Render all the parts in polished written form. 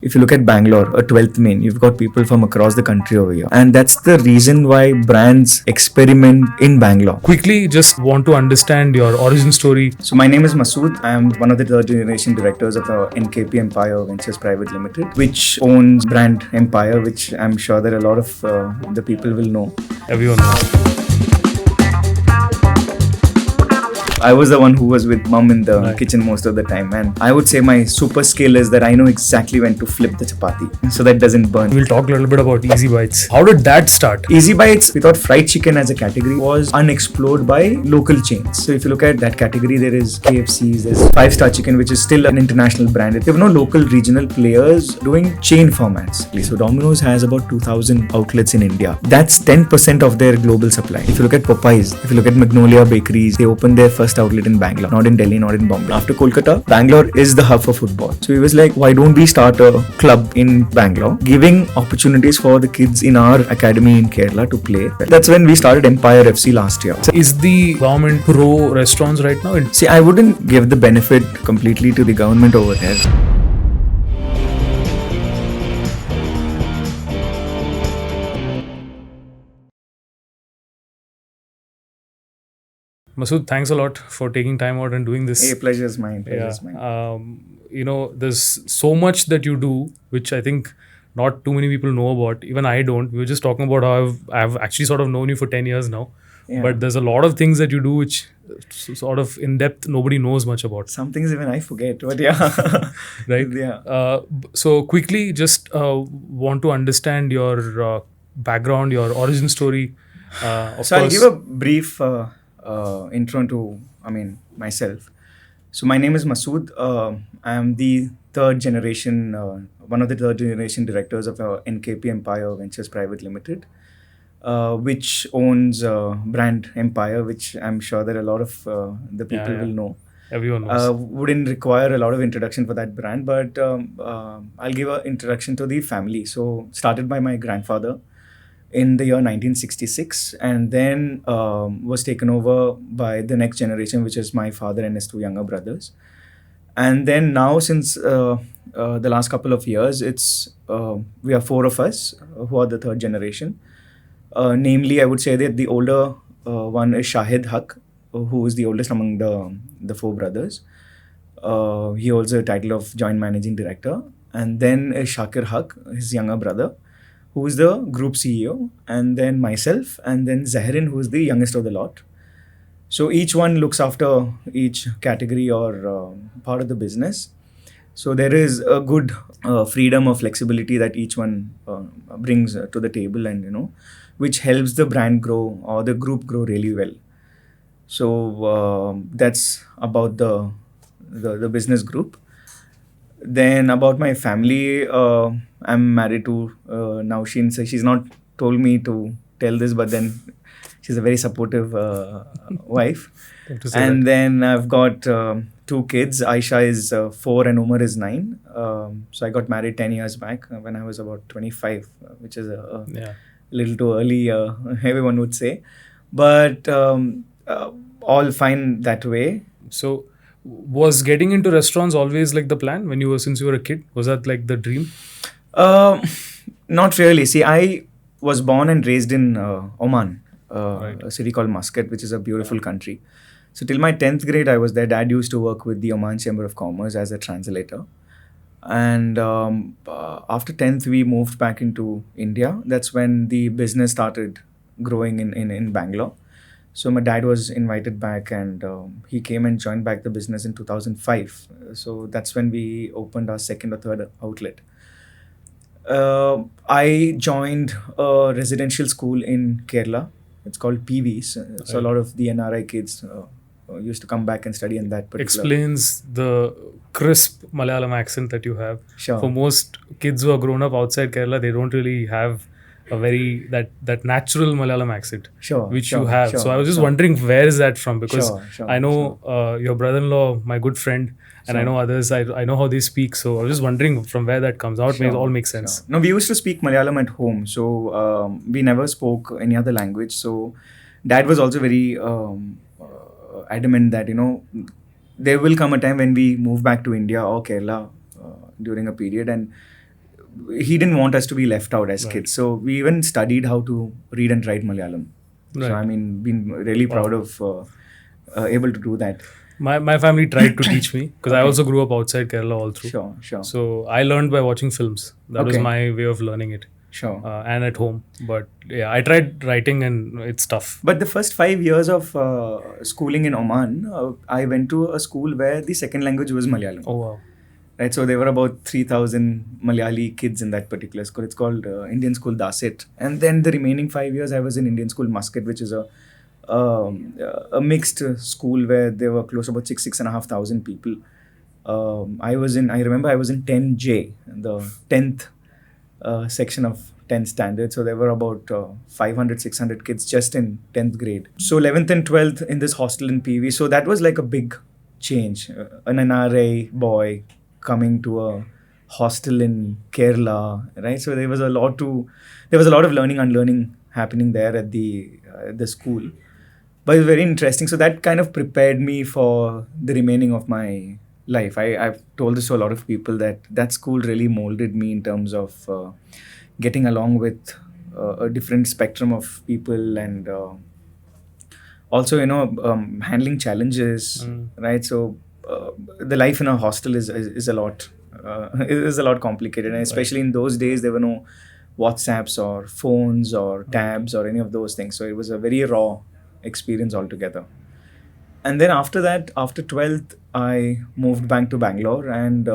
if you look at Bangalore, a 12th main, you've got people from across the country over here. And that's the reason why brands experiment in Bangalore. Quickly, just want to understand your origin story. So my name is Masoud. I am one of the third generation directors of the NKP Empire Ventures Private Limited, which owns brand Empire, which I'm sure that a lot of the people will know. Everyone knows. I was the one who was with mom in the kitchen most of the time, and I would say my super skill is that I know exactly when to flip the chapati so that doesn't burn. We'll talk a little bit about EasyBites. How did that start? EasyBites, we thought fried chicken as a category was unexplored by local chains. So if you look at that category, there is KFC's, there's 5-Star Chicken, which is still an international brand. There were no local regional players doing chain formats. So Domino's has about 2,000 outlets in India. That's 10% of their global supply. If you look at Popeyes, if you look at Magnolia Bakeries, they opened their first outlet in Bangalore, not in Delhi, not in Bombay. After Kolkata, Bangalore is the hub for football. So he was like, why don't we start a club in Bangalore, giving opportunities for the kids in our academy in Kerala to play. That's when we started Empire FC last year. So is the government pro restaurants right now? See, I wouldn't give the benefit completely to the government over here. Masoud, thanks a lot for taking time out and doing this. Hey, pleasure's mine. Pleasure's mine. There's so much that you do, which I think not too many people know about. Even I don't. We were just talking about how I've actually sort of known you for 10 years now. Yeah. But there's a lot of things that you do which sort of in depth nobody knows much about. Some things even I forget, but yeah. Right? Yeah. So quickly, just want to understand your background, your origin story. I'll give a brief intro to, myself. So my name is Masoud. I am the third generation, one of the third generation directors of NKP Empire Ventures Private Limited, which owns brand Empire, which I'm sure that a lot of the people will know. Everyone knows. Wouldn't require a lot of introduction for that brand, but I'll give an introduction to the family. So started by my grandfather in the year 1966, and then was taken over by the next generation, which is my father and his two younger brothers. And then now, since the last couple of years, we are 4 of us who are the third generation. Namely, I would say that the older one is Shahid Haq, who is the oldest among the 4 brothers. He holds a title of Joint Managing Director. And then is Shakir Haq, his younger brother, who is the group CEO, and then myself, and then Zahrin, who is the youngest of the lot. So each one looks after each category or part of the business. So there is a good freedom or flexibility that each one brings to the table, and which helps the brand grow or the group grow really well. So that's about the business group. Then about my family, I'm married to Naushin. So she's not told me to tell this, but then she's a very supportive wife. And then I've got 2 kids. Aisha is 4 and Umar is 9. So I got married 10 years back when I was about 25, which is a little too early, everyone would say. But all fine that way. So was getting into restaurants always like the plan since you were a kid? Was that like the dream? Not really. See, I was born and raised in Oman, a city called Muscat, which is a beautiful country. So till my 10th grade, I was there. Dad used to work with the Oman Chamber of Commerce as a translator. And after 10th, we moved back into India. That's when the business started growing in Bangalore. So my dad was invited back, and he came and joined back the business in 2005. So that's when we opened our second or third outlet. I joined a residential school in Kerala. It's called PVs. So a lot of the NRI kids used to come back and study in that particular. Explains the crisp Malayalam accent that you have. Sure. For most kids who are grown up outside Kerala, they don't really have a very that natural Malayalam accent, which you have. So I was just wondering, where is that from? Because I know your brother-in-law, my good friend, and I know others. I know how they speak. So I was just wondering from where that comes out. It all makes sense. No, we used to speak Malayalam at home, so we never spoke any other language. So Dad was also very adamant that there will come a time when we move back to India or Kerala during a period, and he didn't want us to be left out as kids. So we even studied how to read and write Malayalam. So I mean, been really proud of able to do that. My family tried to teach me because I also grew up outside Kerala all through. Sure. So I learned by watching films. That was my way of learning it. Sure. And at home. But yeah, I tried writing and it's tough. But the first 5 years of schooling in Oman, I went to a school where the second language was Malayalam. Oh, wow. Right, so there were about 3,000 Malayali kids in that particular school. It's called Indian School Dasit. And then the remaining 5 years, I was in Indian School Muscat, which is a mixed school where there were close to about 6,500 people. I remember I was in 10J, the 10th section of 10th standard. So there were about 500, 600 kids just in 10th grade. So 11th and 12th in this hostel in PV. So that was like a big change. An NRI boy coming to a hostel in Kerala, right? So there was a lot of learning, unlearning happening there at the school. But it's very interesting. So that kind of prepared me for the remaining of my life. I've told this to a lot of people that school really molded me in terms of getting along with a different spectrum of people and also, handling challenges, right? So the life in a hostel is a lot complicated, and especially in those days there were no WhatsApps or phones or tabs or any of those things. So it was a very raw experience altogether. And then after that, after 12th, I moved back to Bangalore and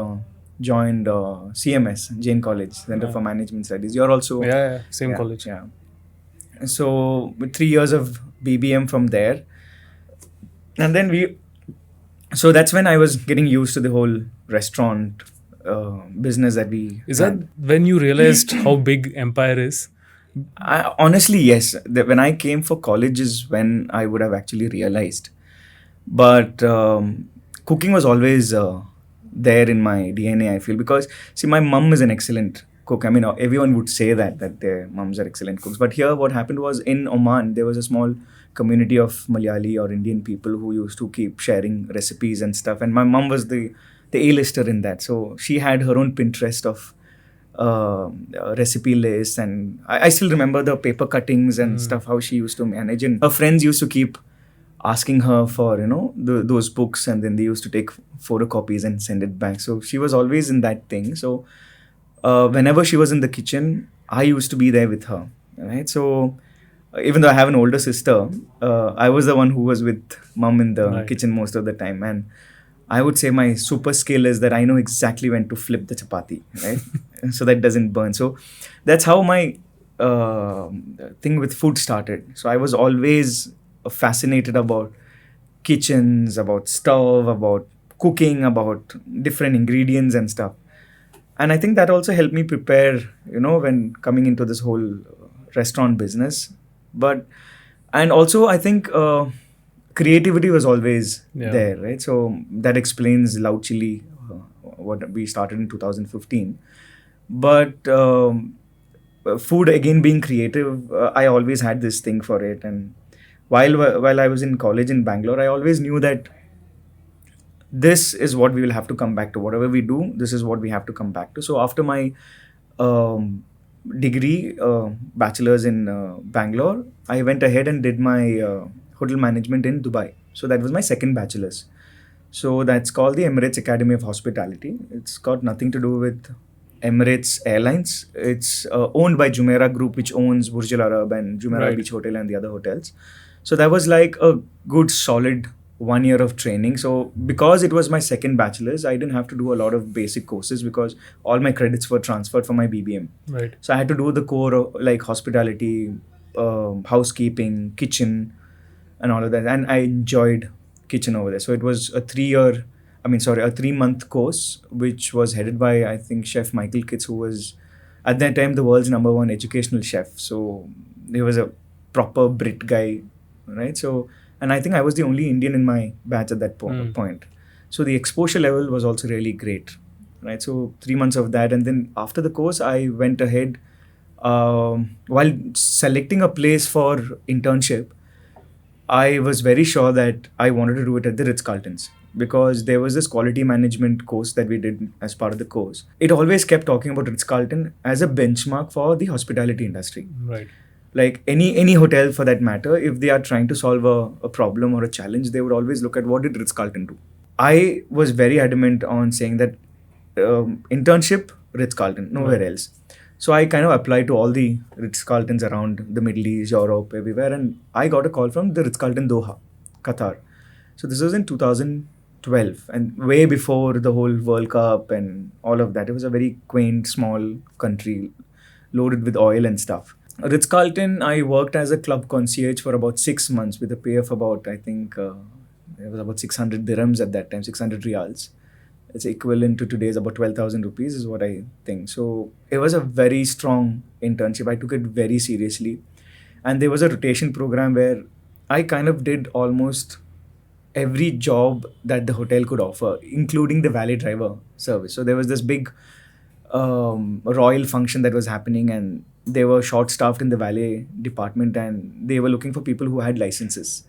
joined CMS, Jain College, Center for Management Studies. You're also same college. Yeah. So with 3 years of BBM from there, and then so that's when I was getting used to the whole restaurant business that we Is that when you realized how big Empire is? Honestly, yes. When I came for college is when I would have actually realized. But cooking was always there in my DNA, I feel. Because, see, my mum is an excellent cook. I mean, everyone would say that their mums are excellent cooks. But here what happened was in Oman, there was a small community of Malayali or Indian people who used to keep sharing recipes and stuff. And my mum was the A-lister in that. So she had her own Pinterest of recipe lists. And I still remember the paper cuttings and stuff, how she used to manage. And her friends used to keep asking her for, those books. And then they used to take photocopies and send it back. So she was always in that thing. So whenever she was in the kitchen, I used to be there with her. Right? So even though I have an older sister, I was the one who was with mom in the kitchen most of the time. And I would say my super skill is that I know exactly when to flip the chapati, right? So that doesn't burn. So that's how my thing with food started. So I was always fascinated about kitchens, about stove, about cooking, about different ingredients and stuff. And I think that also helped me prepare, when coming into this whole restaurant business. And also I think creativity was always there, right? So that explains LoudChilli, what we started in 2015. But food, again, being creative, I always had this thing for it. And while I was in college in Bangalore, I always knew that this is what we will have to come back to. Whatever we do, this is what we have to come back to. So after my degree, bachelor's in Bangalore, I went ahead and did my hotel management in Dubai. So that was my second bachelor's. So that's called the Emirates Academy of Hospitality. It's got nothing to do with Emirates Airlines. It's owned by Jumeirah Group, which owns Burj Al Arab and Jumeirah Beach Hotel and the other hotels. So that was like a good solid 1 year of training. So because it was my second bachelor's, I didn't have to do a lot of basic courses because all my credits were transferred for my BBM. Right. So I had to do the core of, like hospitality, housekeeping, kitchen, and all of that. And I enjoyed kitchen over there. So it was a 3-month course, which was headed by, I think, Chef Michael Kitts, who was at that time the world's #1 educational chef. So he was a proper Brit guy, right? So, and I think I was the only Indian in my batch at that point. So the exposure level was also really great, right? So 3 months of that. And then after the course, I went ahead, while selecting a place for internship, I was very sure that I wanted to do it at the Ritz Carltons. because there was this quality management course that we did as part of the course. It always kept talking about Ritz-Carlton as a benchmark for the hospitality industry. Right. Like any hotel for that matter, if they are trying to solve a problem or a challenge, they would always look at what did Ritz-Carlton do. I was very adamant on saying that internship, Ritz-Carlton, nowhere else. So I kind of applied to all the Ritz-Carltons around the Middle East, Europe, everywhere, and I got a call from the Ritz-Carlton Doha, Qatar. So this was in 2012 and way before the whole World Cup and all of that. It was a very quaint, small country loaded with oil and stuff. Ritz-Carlton, I worked as a club concierge for about 6 months with a pay of about, I think, it was about 600 dirhams at that time, 600 riyals. It's equivalent to today's about 12,000 rupees is what I think. So it was a very strong internship. I took it very seriously. And there was a rotation program where I kind of did almost every job that the hotel could offer, including the valet driver service. So there was this big royal function that was happening, and they were short-staffed in the valet department, and they were looking for people who had licenses.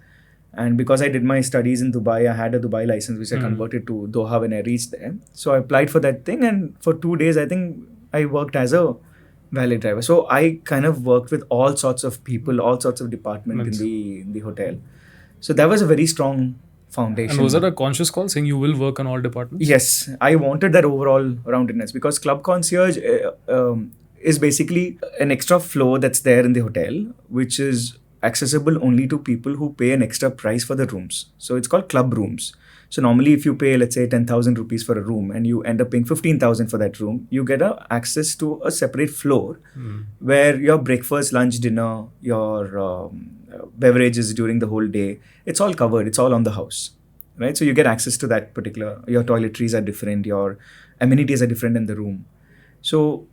And because I did my studies in Dubai, I had a Dubai license, which I converted to Doha when I reached there. So I applied for that thing, and for 2 days, I think I worked as a valet driver. So I kind of worked with all sorts of people, all sorts of departments in the hotel. So that was a very strong foundation. And was that a conscious call saying you will work on all departments? Yes, I wanted that overall roundedness because club concierge is basically an extra floor that's there in the hotel, which is accessible only to people who pay an extra price for the rooms. So it's called club rooms. So normally if you pay, let's say 10,000 rupees for a room and you end up paying 15,000 for that room, you get access to a separate floor where your breakfast, lunch, dinner, your beverages during the whole day, it's all covered. It's all on the house, right? So you get access to that particular, your toiletries are different, your amenities are different in the room. So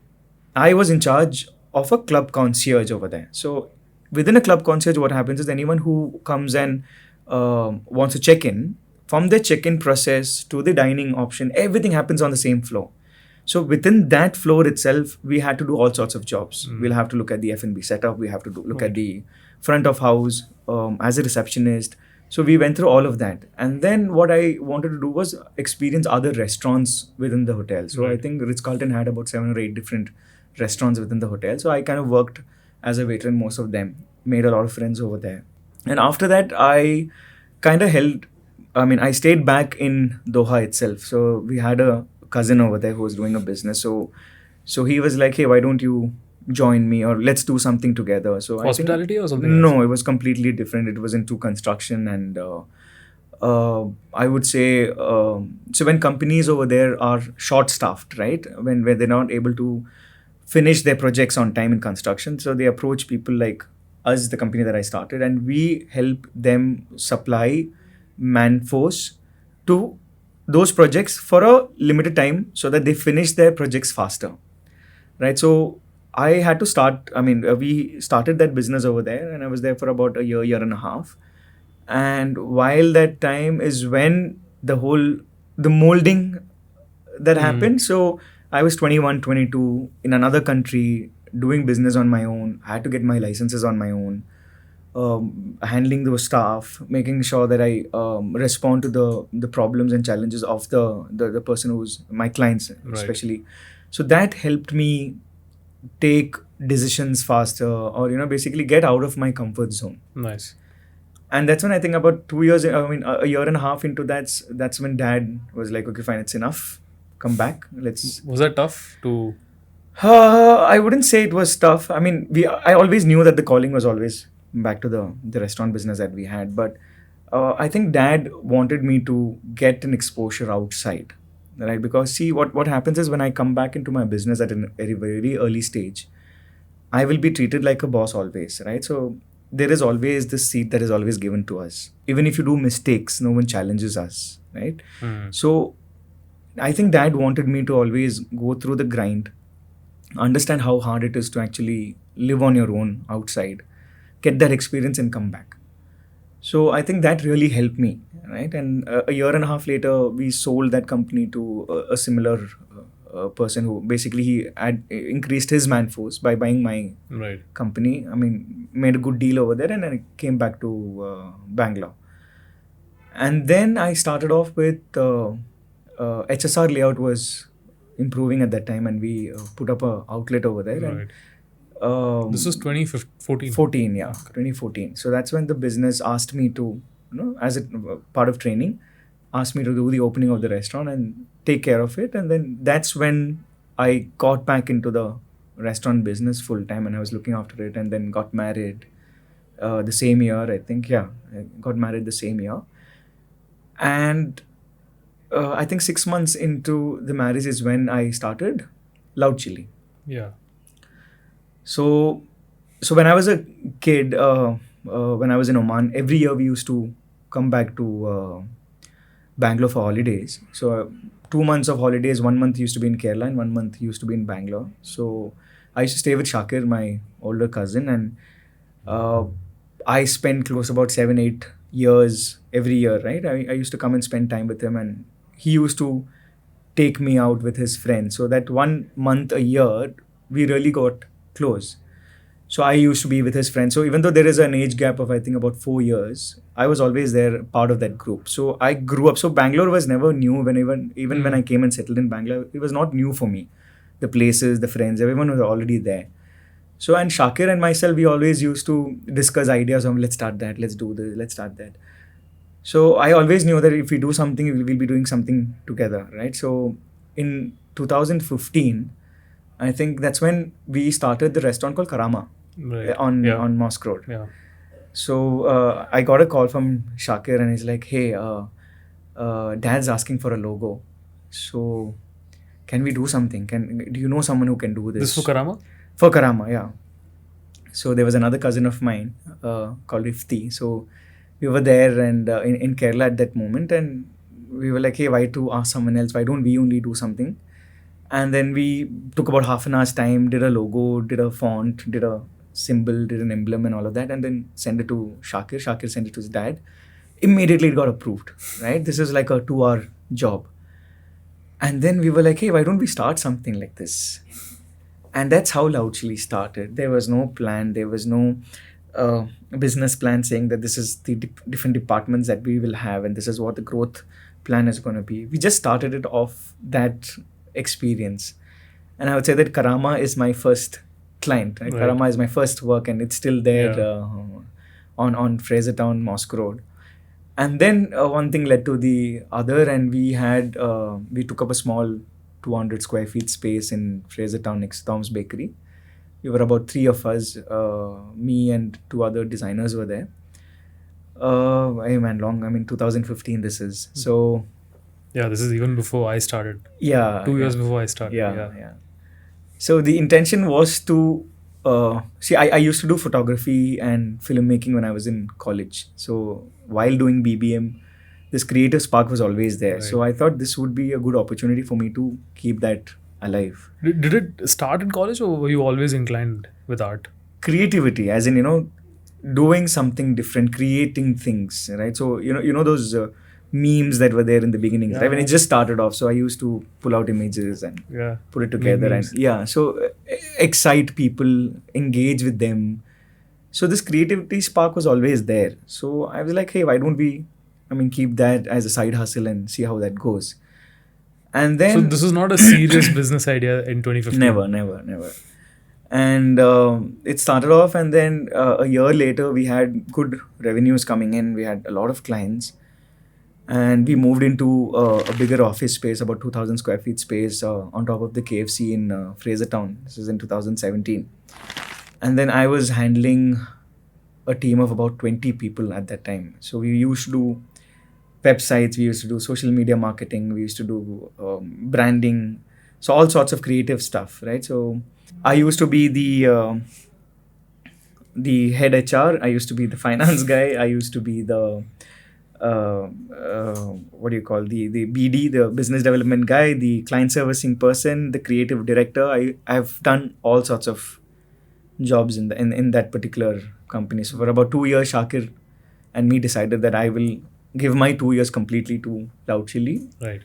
I was in charge of a club concierge over there. So within a club concierge, what happens is anyone who comes and wants to check in, from the check-in process to the dining option, everything happens on the same floor. So within that floor itself, we had to do all sorts of jobs. We'll have to look at the F&B setup. We have to look at the front of house as a receptionist. So we went through all of that. And then what I wanted to do was experience other restaurants within the hotel. So I think Ritz-Carlton had about 7 or 8 different restaurants within the hotel. So I kind of worked as a waiter in most of them, made a lot of friends over there. And after that, I kind of I stayed back in Doha itself. So we had a cousin over there who was doing a business. So he was like, hey, why don't you join me or let's do something together. So hospitality or something else? No, it was completely different. It was into construction and I would say, so when companies over there are short-staffed, right? When they're not able to finish their projects on time in construction. So they approach people like us, the company that I started, and we help them supply manforce to those projects for a limited time so that they finish their projects faster, right? So I had to start, we started that business over there and I was there for about a year and a half. And while that time is when the molding that happened. So I was 21, 22 in another country doing business on my own. I had to get my licenses on my own, handling those staff, making sure that I respond to the problems and challenges of the person who's my clients, especially. So that helped me take decisions faster or, basically get out of my comfort zone. Nice. And that's when I think about 2 years, a year and a half into that's when Dad was like, okay, fine, it's enough. Come back. Was that tough to... I wouldn't say it was tough. I always knew that the calling was always back to the restaurant business that we had. But I think Dad wanted me to get an exposure outside, right? Because see, what happens is when I come back into my business at a very, very early stage, I will be treated like a boss always, right? So there is always this seat that is always given to us. Even if you do mistakes, no one challenges us, right? So I think Dad wanted me to always go through the grind, understand how hard it is to actually live on your own outside, get that experience and come back. So I think that really helped me, right? And a year and a half later, we sold that company to a similar person who basically he had increased his manforce by buying my company. Made a good deal over there and then I came back to Bangalore. And then I started off with HSR layout was improving at that time, and we put up a outlet over there. Right. And, this was 2014. 14, yeah, 2014. So that's when the business asked me to, as a part of training, asked me to do the opening of the restaurant and take care of it. And then that's when I got back into the restaurant business full time, and I was looking after it, and then got married the same year, I think. Yeah, I got married the same year. And I think 6 months into the marriage is when I started LoudChilli. Yeah. So when I was a kid, when I was in Oman, every year we used to come back to Bangalore for holidays. So 2 months of holidays, 1 month used to be in Kerala and 1 month used to be in Bangalore. So I used to stay with Shakir, my older cousin, and I spent close about 7-8 years every year, right? I used to come and spend time with him, and he used to take me out with his friends. So that 1 month a year, we really got close. So I used to be with his friends. So even though there is an age gap of, I think, about 4 years, I was always there, part of that group. So I grew up. So Bangalore was never new. Even when I came and settled in Bangalore, it was not new for me. The places, the friends, everyone was already there. So, and Shakir and myself, we always used to discuss ideas of, let's start that, let's do this, let's start that. So I always knew that if we do something, we'll be doing something together, right? So in 2015, I think that's when we started the restaurant called Karama. Right. On Mosque Road. Yeah. So I got a call from Shakir, and he's like, hey, Dad's asking for a logo. So can we do something? Do you know someone who can do this? This for Karama? For Karama, yeah. So there was another cousin of mine called Ifti. So we were there and in Kerala at that moment, and we were like, hey, why to ask someone else? Why don't we only do something? And then we took about half an hour's time, did a logo, did a font, did a symbol, did an emblem and all of that, and then sent it to Shakir. Shakir sent it to his dad. Immediately it got approved, right? This is like a 2-hour job. And then we were like, hey, why don't we start something like this? And that's how LoudChilli started. There was no plan. There was no business plan saying that this is the different departments that we will have and this is what the growth plan is going to be. We just started it off that experience. And I would say that Karama is my first client. Right? Right. Karama is my first work, and it's still there on Frasertown, Mosque Road. And then one thing led to the other, and we took up a small 200 square feet space in Frasertown next to Tom's Bakery. We were about 3 of us, me and 2 other designers were there. 2015 this is. So... Yeah, this is even before I started. Yeah. 2 years before I started. Yeah. So the intention was to... I used to do photography and filmmaking when I was in college. So while doing BBM, this creative spark was always there. Right. So I thought this would be a good opportunity for me to keep that alive. Did it start in college, or were you always inclined with art? Creativity, as in, doing something different, creating things, right? So, those memes that were there in the beginning, right? When it just started off. So I used to pull out images and put it together. So excite people, engage with them. So this creativity spark was always there. So I was like, hey, why don't we, keep that as a side hustle and see how that goes. And then... So this is not a serious business idea in 2015? Never. And it started off, and then a year later, we had good revenues coming in. We had a lot of clients. And we moved into a bigger office space, about 2,000 square feet space on top of the KFC in Frasertown. This is in 2017. And then I was handling a team of about 20 people at that time. So we used to do websites, we used to do social media marketing, we used to do branding, so all sorts of creative stuff, right? So I used to be the head HR, I used to be the finance guy, I used to be the the BD, the business development guy, the client servicing person, the creative director. I've done all sorts of jobs in that particular company. So for about 2 years, Shakir and me decided that I will give my 2 years completely to LoudChilli, right?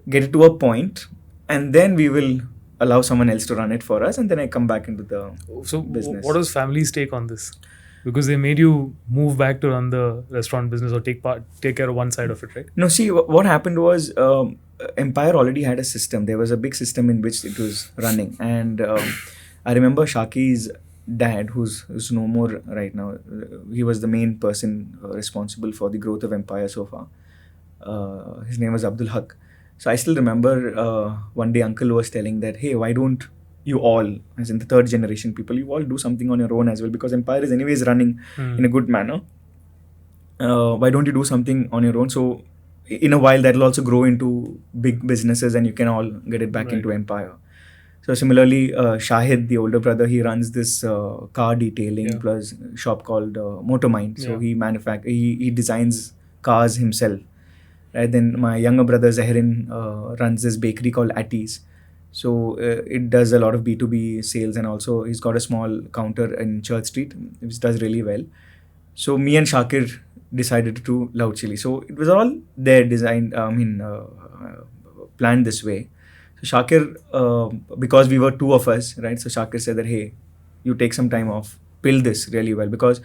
Get it to a point, and then we will allow someone else to run it for us, and then I come back into the business. What was family's take on this? Because they made you move back to run the restaurant business or take care of one side of it, right? No, see, what happened was Empire already had a system. There was a big system in which it was running. And I remember Shaki's dad, who's no more right now, he was the main person responsible for the growth of Empire so far. His name was Abdul Haq. So I still remember one day uncle was telling that, hey, why don't you all, as in the third generation people, you all do something on your own as well, because Empire is anyways running in a good manner. Why don't you do something on your own? So in a while that'll also grow into big businesses and you can all get it back into Empire. So similarly, Shahid, the older brother, he runs this car detailing plus shop called Motormind. So he designs cars himself. Right? Then my younger brother Zahrin runs this bakery called Atties. So it does a lot of B2B sales, and also he's got a small counter in Church Street, which does really well. So me and Shakir decided to do LoudChilli. So it was all there designed, planned this way. So Shakir, because we were two of us, right? So Shakir said that, hey, you take some time off, build this really well, because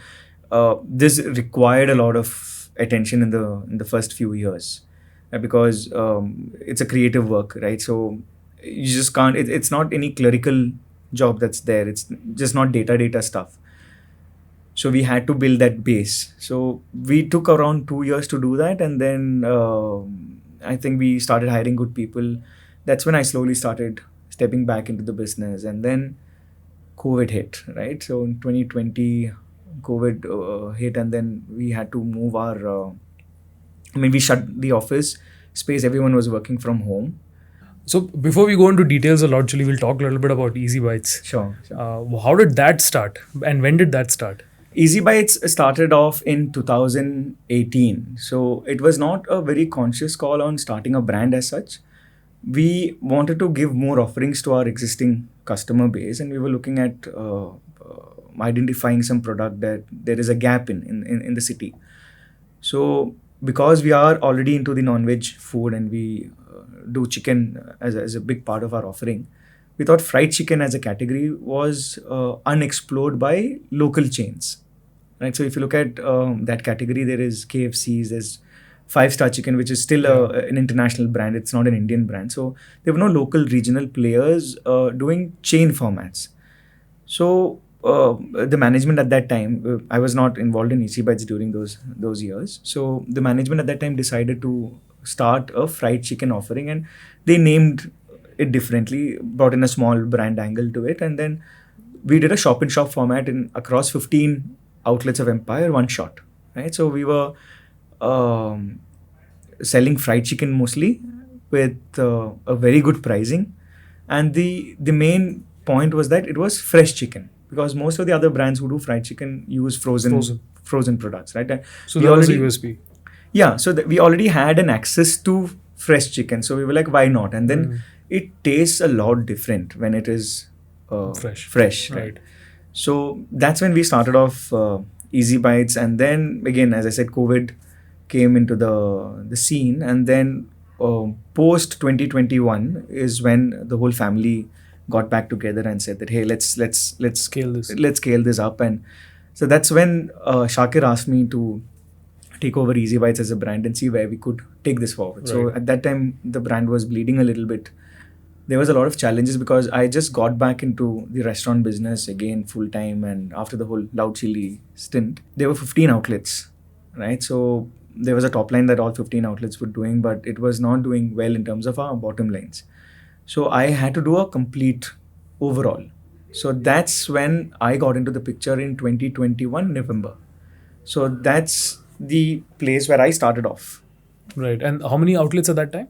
this required a lot of attention in the first few years, because it's a creative work, right? So you just can't. It's not any clerical job that's there. It's just not data stuff. So we had to build that base. So we took around 2 years to do that, and then I think we started hiring good people. That's when I slowly started stepping back into the business, and then COVID hit, right? So in 2020, COVID hit, and then we had to move our. We shut the office space. Everyone was working from home. So before we go into details of LoudChilli, we'll talk a little bit about EasyBites. Sure. How did that start, and when did that start? EasyBites started off in 2018. So it was not a very conscious call on starting a brand as such. We wanted to give more offerings to our existing customer base, and we were looking at identifying some product that there is a gap in the city. So because we are already into the non-veg food and we do chicken as a big part of our offering, we thought fried chicken as a category was unexplored by local chains. Right? So if you look at that category, there is KFC's, there's 5-Star Chicken, which is still an international brand. It's not an Indian brand. So there were no local regional players doing chain formats. So the management at that time, I was not involved in EasyBites during those years. So the management at that time decided to start a fried chicken offering, and they named it differently, brought in a small brand angle to it, and then we did a shop-in-shop format in across 15 outlets of Empire, one shot. Right? So we were selling fried chicken mostly with a very good pricing, and the main point was that it was fresh chicken, because most of the other brands who do fried chicken use frozen products, right? So that was a USP. Yeah, so we already had an access to fresh chicken, so we were like, why not? And then it tastes a lot different when it is fresh, right? So that's when we started off EasyBites, and then again, as I said, COVID came into the scene, and then post 2021 is when the whole family got back together and said that, hey, let's scale this up. And so that's when Shakir asked me to take over EasyBites as a brand and see where we could take this forward. Right. So at that time, the brand was bleeding a little bit. There was a lot of challenges because I just got back into the restaurant business again full time, and after the whole LoudChilli stint, there were 15 outlets, right? So there was a top line that all 15 outlets were doing, but it was not doing well in terms of our bottom lines. So I had to do a complete overhaul. So that's when I got into the picture in 2021 November. So that's the place where I started off. Right. And how many outlets at that time?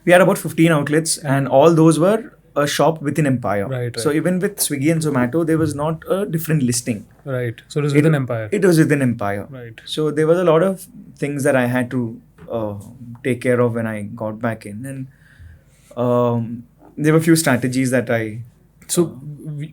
We had about 15 outlets, and all those were a shop within Empire. Right. So even with Swiggy and Zomato, there was not a different listing. Right. So it was within Empire. It was within Empire. Right. So there was a lot of things that I had to take care of when I got back in, and there were a few strategies that I. So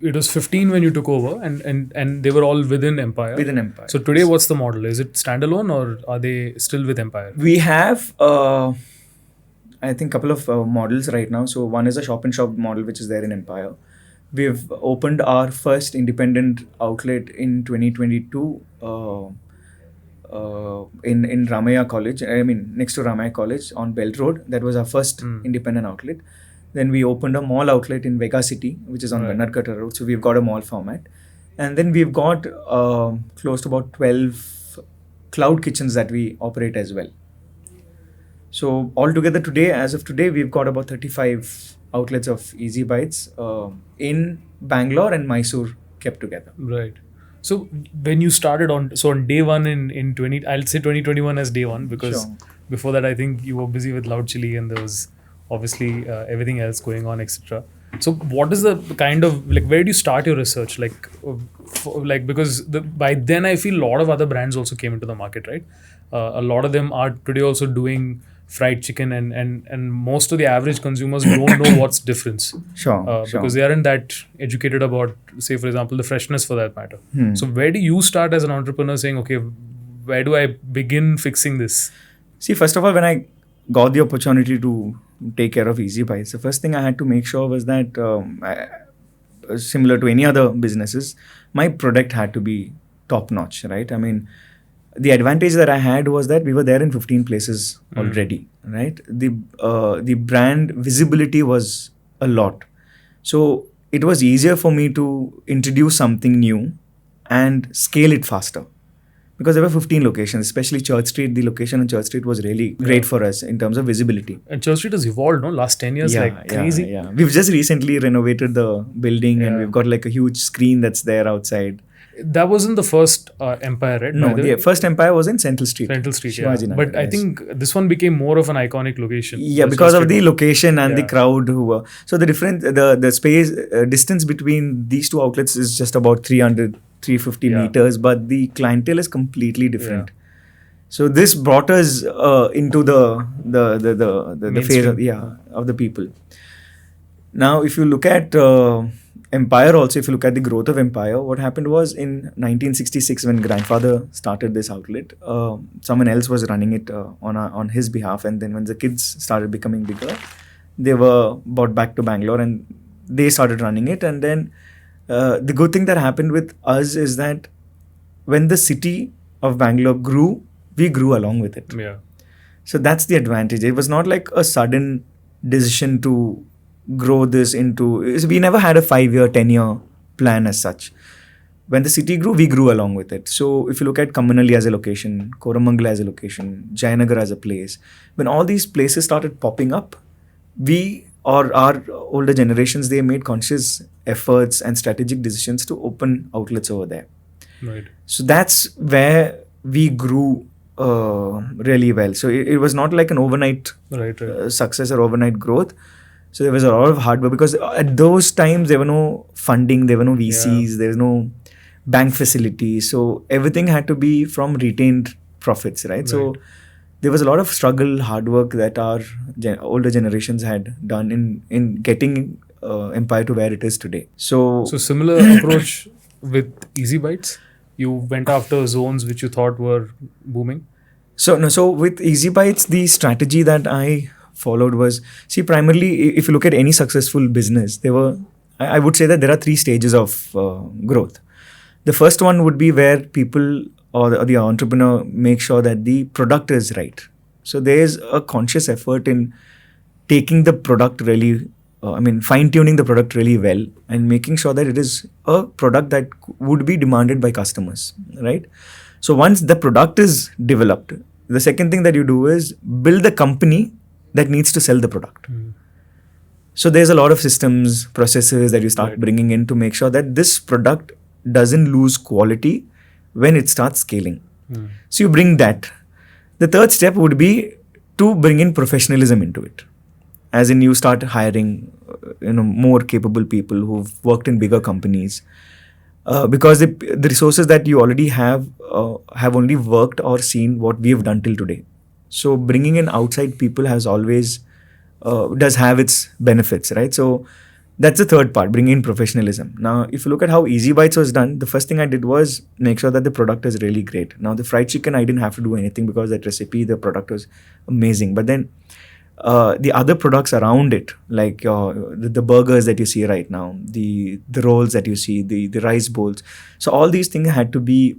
it was 15 when you took over, and they were all within Empire. Within Empire. So today, what's the model? Is it standalone, or are they still with Empire? We have, I think, a couple of models right now. So one is a shop-in-shop model, which is there in Empire. We've opened our first independent outlet in 2022 in Ramaya College. I mean, next to Ramaya College on Belt Road. That was our first independent outlet. Then we opened a mall outlet in Vega City, which is on Bannarkutta Road. So we've got a mall format. And then we've got close to about 12 cloud kitchens that we operate as well. So altogether today, as of today, we've got about 35 outlets of EasyBites in Bangalore and Mysore kept together. Right. So when you started on day one in 20, I'll say 2021 as day one, because before that I think you were busy with LoudChilli and there was obviously everything else going on, etc. So what is the kind of, like, where do you start your research? Because by then I feel a lot of other brands also came into the market, right? A lot of them are today also doing fried chicken, and most of the average consumers don't know what's difference. Because they aren't that educated about, say, for example, the freshness for that matter. So where do you start as an entrepreneur saying, okay, where do I begin fixing this? See, first of all, when I got the opportunity to take care of EasyBites, the first thing I had to make sure was that similar to any other businesses, my product had to be top notch, right? I mean, the advantage that I had was that we were there in 15 places already, right? The brand visibility was a lot. So it was easier for me to introduce something new and scale it faster. Because there were 15 locations, especially Church Street. The location in Church Street was really great for us in terms of visibility. And Church Street has evolved, no? Last 10 years, crazy. Yeah. We've just recently renovated the building and we've got like a huge screen that's there outside. That wasn't the first Empire, right? No, the first Empire was in Central Street. But I think this one became more of an iconic location. Yeah, because of the location and the crowd who were. So the difference, the space, distance between these two outlets is just about 350 meters, but the clientele is completely different. So this brought us into the phase of the people. Now, if you look at Empire also, if you look at the growth of Empire, what happened was in 1966 when grandfather started this outlet, someone else was running it on his behalf, and then when the kids started becoming bigger, they were brought back to Bangalore and they started running it. And then the good thing that happened with us is that when the city of Bangalore grew, we grew along with it. Yeah. So that's the advantage. It was not like a sudden decision to grow this into, we never had a 5-year, 10-year plan as such. When the city grew, we grew along with it. So if you look at Kammanalli as a location, Koramangala as a location, Jayanagar as a place, when all these places started popping up, we or our older generations, they made conscious efforts and strategic decisions to open outlets over there. Right. So that's where we grew really well. So it was not like an overnight success or overnight growth. So there was a lot of hard work because at those times there were no funding, there were no VCs, there was no bank facilities. So everything had to be from retained profits, right? So there was a lot of struggle, hard work that our older generations had done in getting Empire to where it is today. So similar approach with EasyBites? You went after zones which you thought were booming? So with EasyBites, the strategy that I followed was, primarily if you look at any successful business, I would say that there are 3 stages of growth. The first one would be where people or the entrepreneur make sure that the product is right. So there's a conscious effort in taking the product really, fine-tuning the product really well and making sure that it is a product that would be demanded by customers, right? So once the product is developed, the second thing that you do is build the company that needs to sell the product. So there's a lot of systems, processes that you start bringing in to make sure that this product doesn't lose quality when it starts scaling. So you bring that. The third step would be to bring in professionalism into it. As in you start hiring more capable people who've worked in bigger companies. Because the resources that you already have only worked or seen what we have done till today. So bringing in outside people has always does have its benefits, right? So that's the third part, bringing in professionalism. Now, if you look at how EasyBites was done, the first thing I did was make sure that the product is really great. Now, the fried chicken, I didn't have to do anything because that recipe, the product was amazing. But then the other products around it, like the burgers that you see right now, the rolls that you see, the rice bowls. So all these things had to be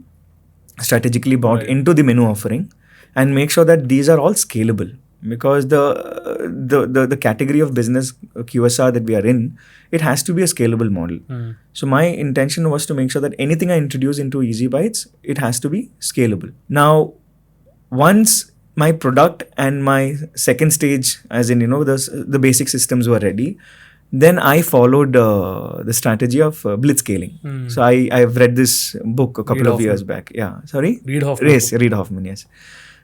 strategically brought into the menu offering and make sure that these are all scalable, because the category of business QSR that we are in, it has to be a scalable model. So my intention was to make sure that anything I introduce into EasyBites, it has to be scalable. Now, once my product and my second stage, as in, the basic systems were ready, then I followed the strategy of Blitzscaling. So I've read this book a couple of years back. Yeah, sorry? Reid Hoffman, yes.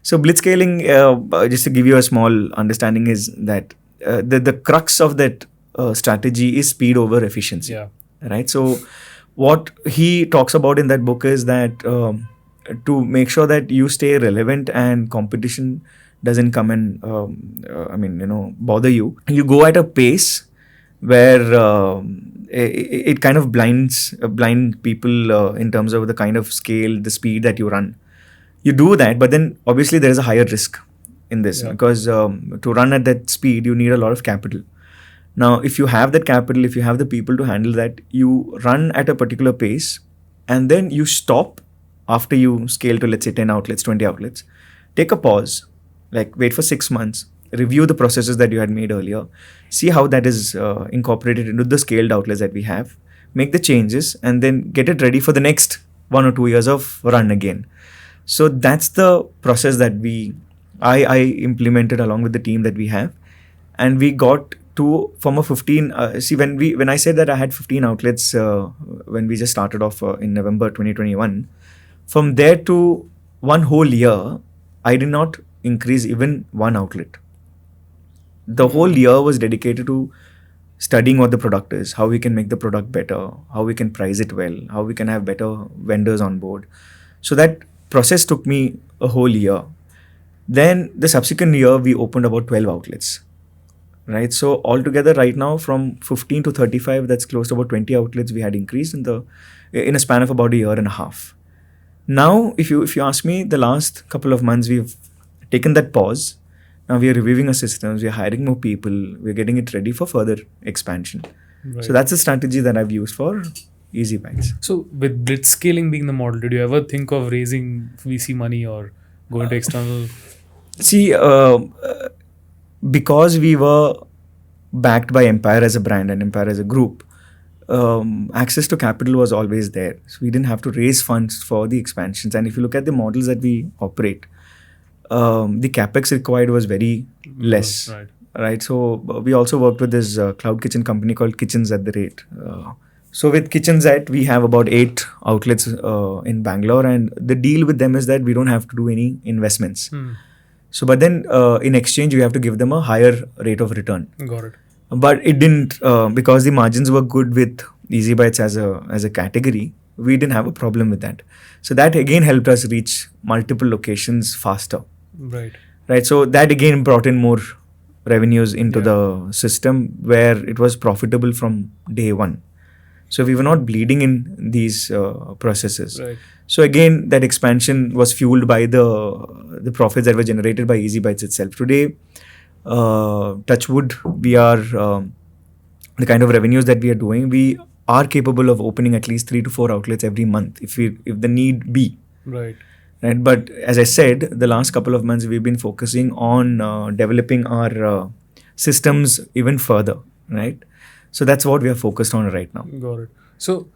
So Blitzscaling, just to give you a small understanding, is that the crux of that strategy is speed over efficiency. Yeah. Right? So what he talks about in that book is that to make sure that you stay relevant and competition doesn't come and bother you, you go at a pace where it kind of blind people in terms of the kind of scale, the speed that you run. You do that, but then obviously there is a higher risk in this, because to run at that speed, you need a lot of capital. Now, if you have that capital, if you have the people to handle that, you run at a particular pace and then you stop after you scale to, let's say, 10 outlets, 20 outlets. Take a pause, like wait for 6 months, review the processes that you had made earlier, see how that is incorporated into the scaled outlets that we have, make the changes, and then get it ready for the next 1 or 2 years of run again. So that's the process that I implemented along with the team that we have, and we got to from a 15. When I said that I had 15 outlets when we just started off in November 2021, from there to 1 whole year, I did not increase even 1 outlet. The whole year was dedicated to studying what the product is, how we can make the product better, how we can price it well, how we can have better vendors on board. So that process took me a whole year. Then the subsequent year, we opened about 12 outlets, right? So altogether right now, from 15 to 35, that's close to about 20 outlets we had increased in a span of about a year and a half. Now, if you ask me, the last couple of months, we've taken that pause. Now we are reviewing our systems, we are hiring more people, we're getting it ready for further expansion. Right. So that's the strategy that I've used for EasyBites. So with Blitzscaling being the model, did you ever think of raising VC money or going to external? See, because we were backed by Empire as a brand and Empire as a group, access to capital was always there. So we didn't have to raise funds for the expansions. And if you look at the models that we operate, the capex required was very less. Right. So we also worked with this cloud kitchen company called Kitchens at the Rate. So with Kitchens at, we have about 8 outlets in Bangalore, and the deal with them is that we don't have to do any investments. So, but then in exchange, you have to give them a higher rate of return. Got it. But it didn't, because the margins were good with EasyBites as a category, we didn't have a problem with that. So that again helped us reach multiple locations faster. Right. So that again brought in more revenues into the system where it was profitable from day one. So we were not bleeding in these processes. Right. So again, that expansion was fueled by the profits that were generated by EasyBites itself. Today, touch wood, we are the kind of revenues that we are doing. We are capable of opening at least 3 to 4 outlets every month if the need be. Right. But as I said, the last couple of months we've been focusing on developing our systems even further. Right. So that's what we are focused on right now. Got it. So,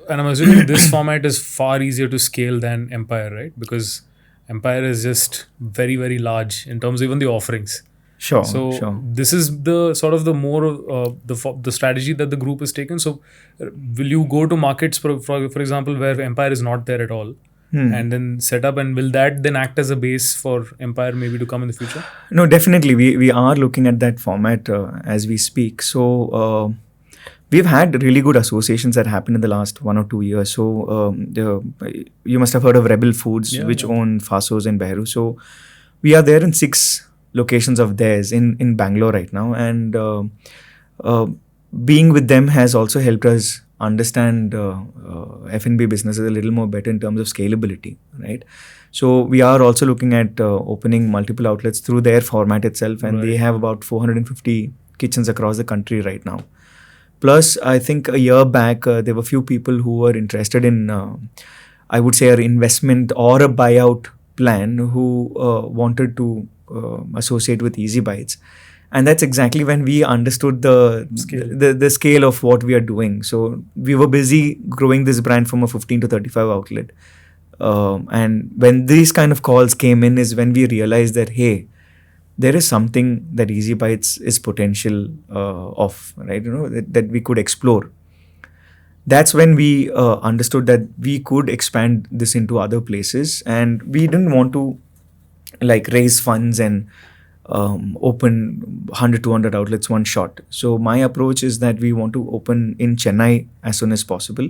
and I'm assuming this format is far easier to scale than Empire, right? Because Empire is just very, very large in terms of even the offerings. Sure. So this is the sort of the more the strategy that the group has taken. So will you go to markets, for example, where Empire is not there at all, and then set up, and will that then act as a base for Empire maybe to come in the future? No, definitely. We are looking at that format as we speak. So we've had really good associations that happened in the last 1 or 2 years. So you must have heard of Rebel Foods, which own Fasos in Behru. So we are there in 6 locations of theirs in Bangalore right now, and being with them has also helped us understand F&B businesses a little more better in terms of scalability, right? So we are also looking at opening multiple outlets through their format itself, and they have about 450 kitchens across the country right now. Plus, I think a year back, there were few people who were interested in, I would say, an investment or a buyout plan who wanted to associate with EasyBites. And that's exactly when we understood the scale of what we are doing. So we were busy growing this brand from a 15 to 35 outlet. And when these kind of calls came in is when we realized that, hey, there is something that EasyBites is potential of, right? That we could explore. That's when we understood that we could expand this into other places, and we didn't want to raise funds and open 100, 200 outlets one shot. So my approach is that we want to open in Chennai as soon as possible,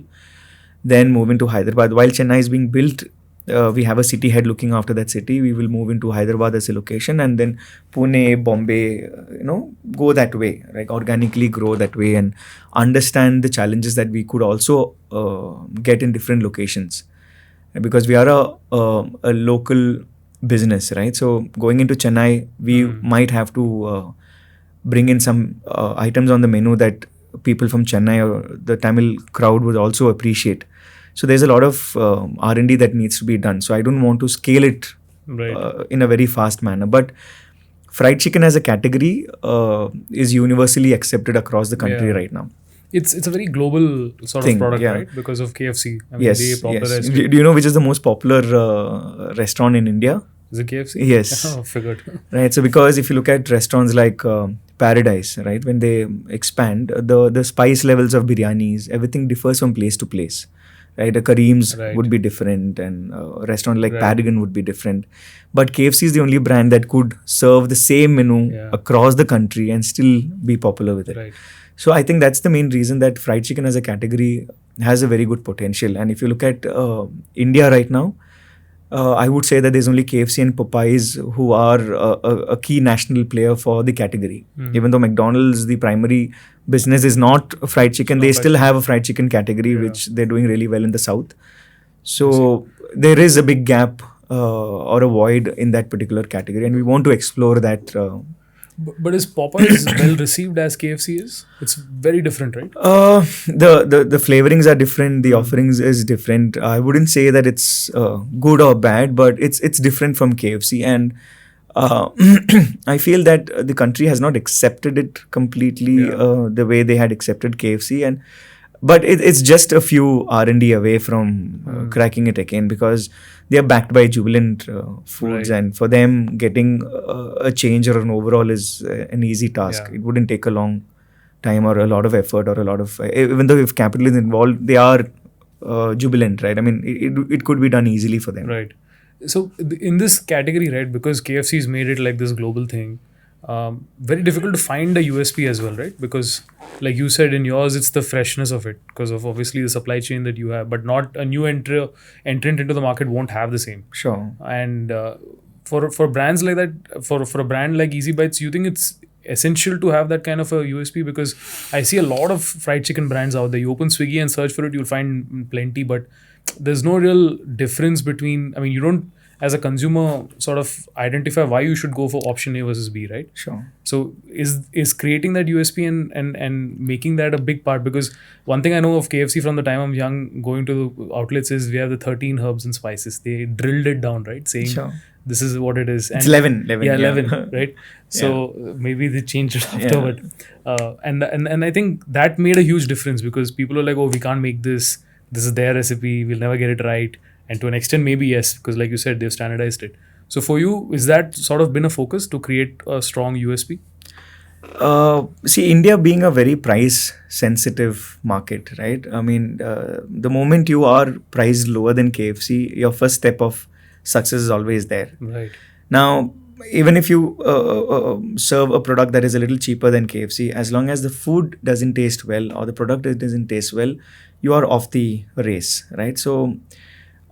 then move into Hyderabad. While Chennai is being built, we have a city head looking after that city. We will move into Hyderabad as a location, and then Pune, Bombay, go that way, organically grow that way, and understand the challenges that we could also get in different locations, because we are a local business, right? So going into Chennai, we might have to bring in some items on the menu that people from Chennai or the Tamil crowd would also appreciate. So there's a lot of R&D that needs to be done. So I don't want to scale it in a very fast manner. But fried chicken as a category is universally accepted across the country right now. It's a very global sort of product, right? Because of KFC. Yes. Do you know which is the most popular restaurant in India? Is it KFC? Yes. Oh, figured. Right. So because if you look at restaurants like Paradise, right, when they expand, the spice levels of biryanis, everything differs from place to place. Right, a Kareem's would be different, and a restaurant like Paragon would be different. But KFC is the only brand that could serve the same menu across the country and still be popular with it. Right. So I think that's the main reason that fried chicken as a category has a very good potential. And if you look at India right now, I would say that there's only KFC and Popeyes who are a key national player for the category. Even though McDonald's, the primary business is not fried chicken, they still have a fried chicken category, which they're doing really well in the South. So there is a big gap or a void in that particular category, and we want to explore that. But is Popeyes well received as KFC is? It's very different, right? The flavorings are different. The offerings is different. I wouldn't say that it's good or bad, but it's different from KFC. And I feel that the country has not accepted it completely the way they had accepted KFC. But it's just a few R&D away from cracking it again, because they are backed by Jubilant Foods, and for them getting a change or an overall is an easy task. It wouldn't take a long time or a lot of effort or a lot of even though if capital is involved, they are Jubilant, right? I mean, it could be done easily for them. Right. So in this category, right, because KFC's made it like this global thing, very difficult to find a USP as well, right? Because like you said, in yours, it's the freshness of it because of obviously the supply chain that you have, but not a new entrant into the market won't have the same. Sure. And for brands like that, for a brand like EasyBites, you think it's essential to have that kind of a USP? Because I see a lot of fried chicken brands out there. You open Swiggy and search for it, you'll find plenty, but there's no real difference between, I mean, you don't, as a consumer, sort of identify why you should go for option A versus B, right? Sure. So is creating that USP and making that a big part? Because one thing I know of KFC from the time I'm young, going to the outlets, is we have the 13 herbs and spices. They drilled it down, right? Saying this is what it is. And it's 11. Yeah, 11, right? So maybe they changed it afterward. And I think that made a huge difference, because people are like, oh, we can't make this. This is their recipe. We'll never get it right. And to an extent, maybe yes, because like you said, they've standardized it. So for you, is that sort of been a focus to create a strong USP? See, India being a very price-sensitive market, right? I mean, the moment you are priced lower than KFC, your first step of success is always there. Right. Now, even if you serve a product that is a little cheaper than KFC, as long as the food doesn't taste well or the product doesn't taste well, you are off the race, right? So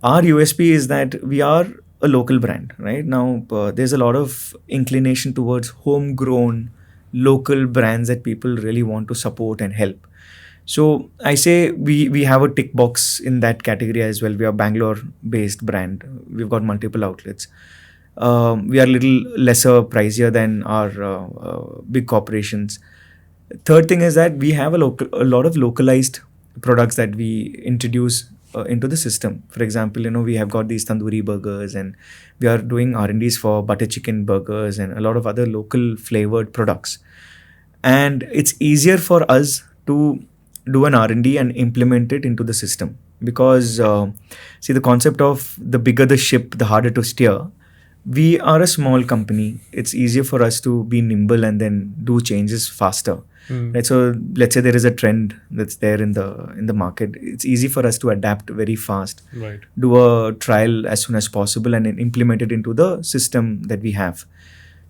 our USP is that we are a local brand, right? Now, there's a lot of inclination towards homegrown, local brands that people really want to support and help. So I say we have a tick box in that category as well. We are Bangalore based brand. We've got multiple outlets. We are a little lesser pricier than our big corporations. Third thing is that we have a lot of localized products that we introduce into the system. For example, we have got these tandoori burgers, and we are doing R&Ds for butter chicken burgers and a lot of other local flavored products. And it's easier for us to do an R&D and implement it into the system, because see, the concept of the bigger the ship, the harder to steer. We are a small company. It's easier for us to be nimble and then do changes faster. Right? So let's say there is a trend that's there in the market. It's easy for us to adapt very fast. Right. Do a trial as soon as possible and then implement it into the system that we have.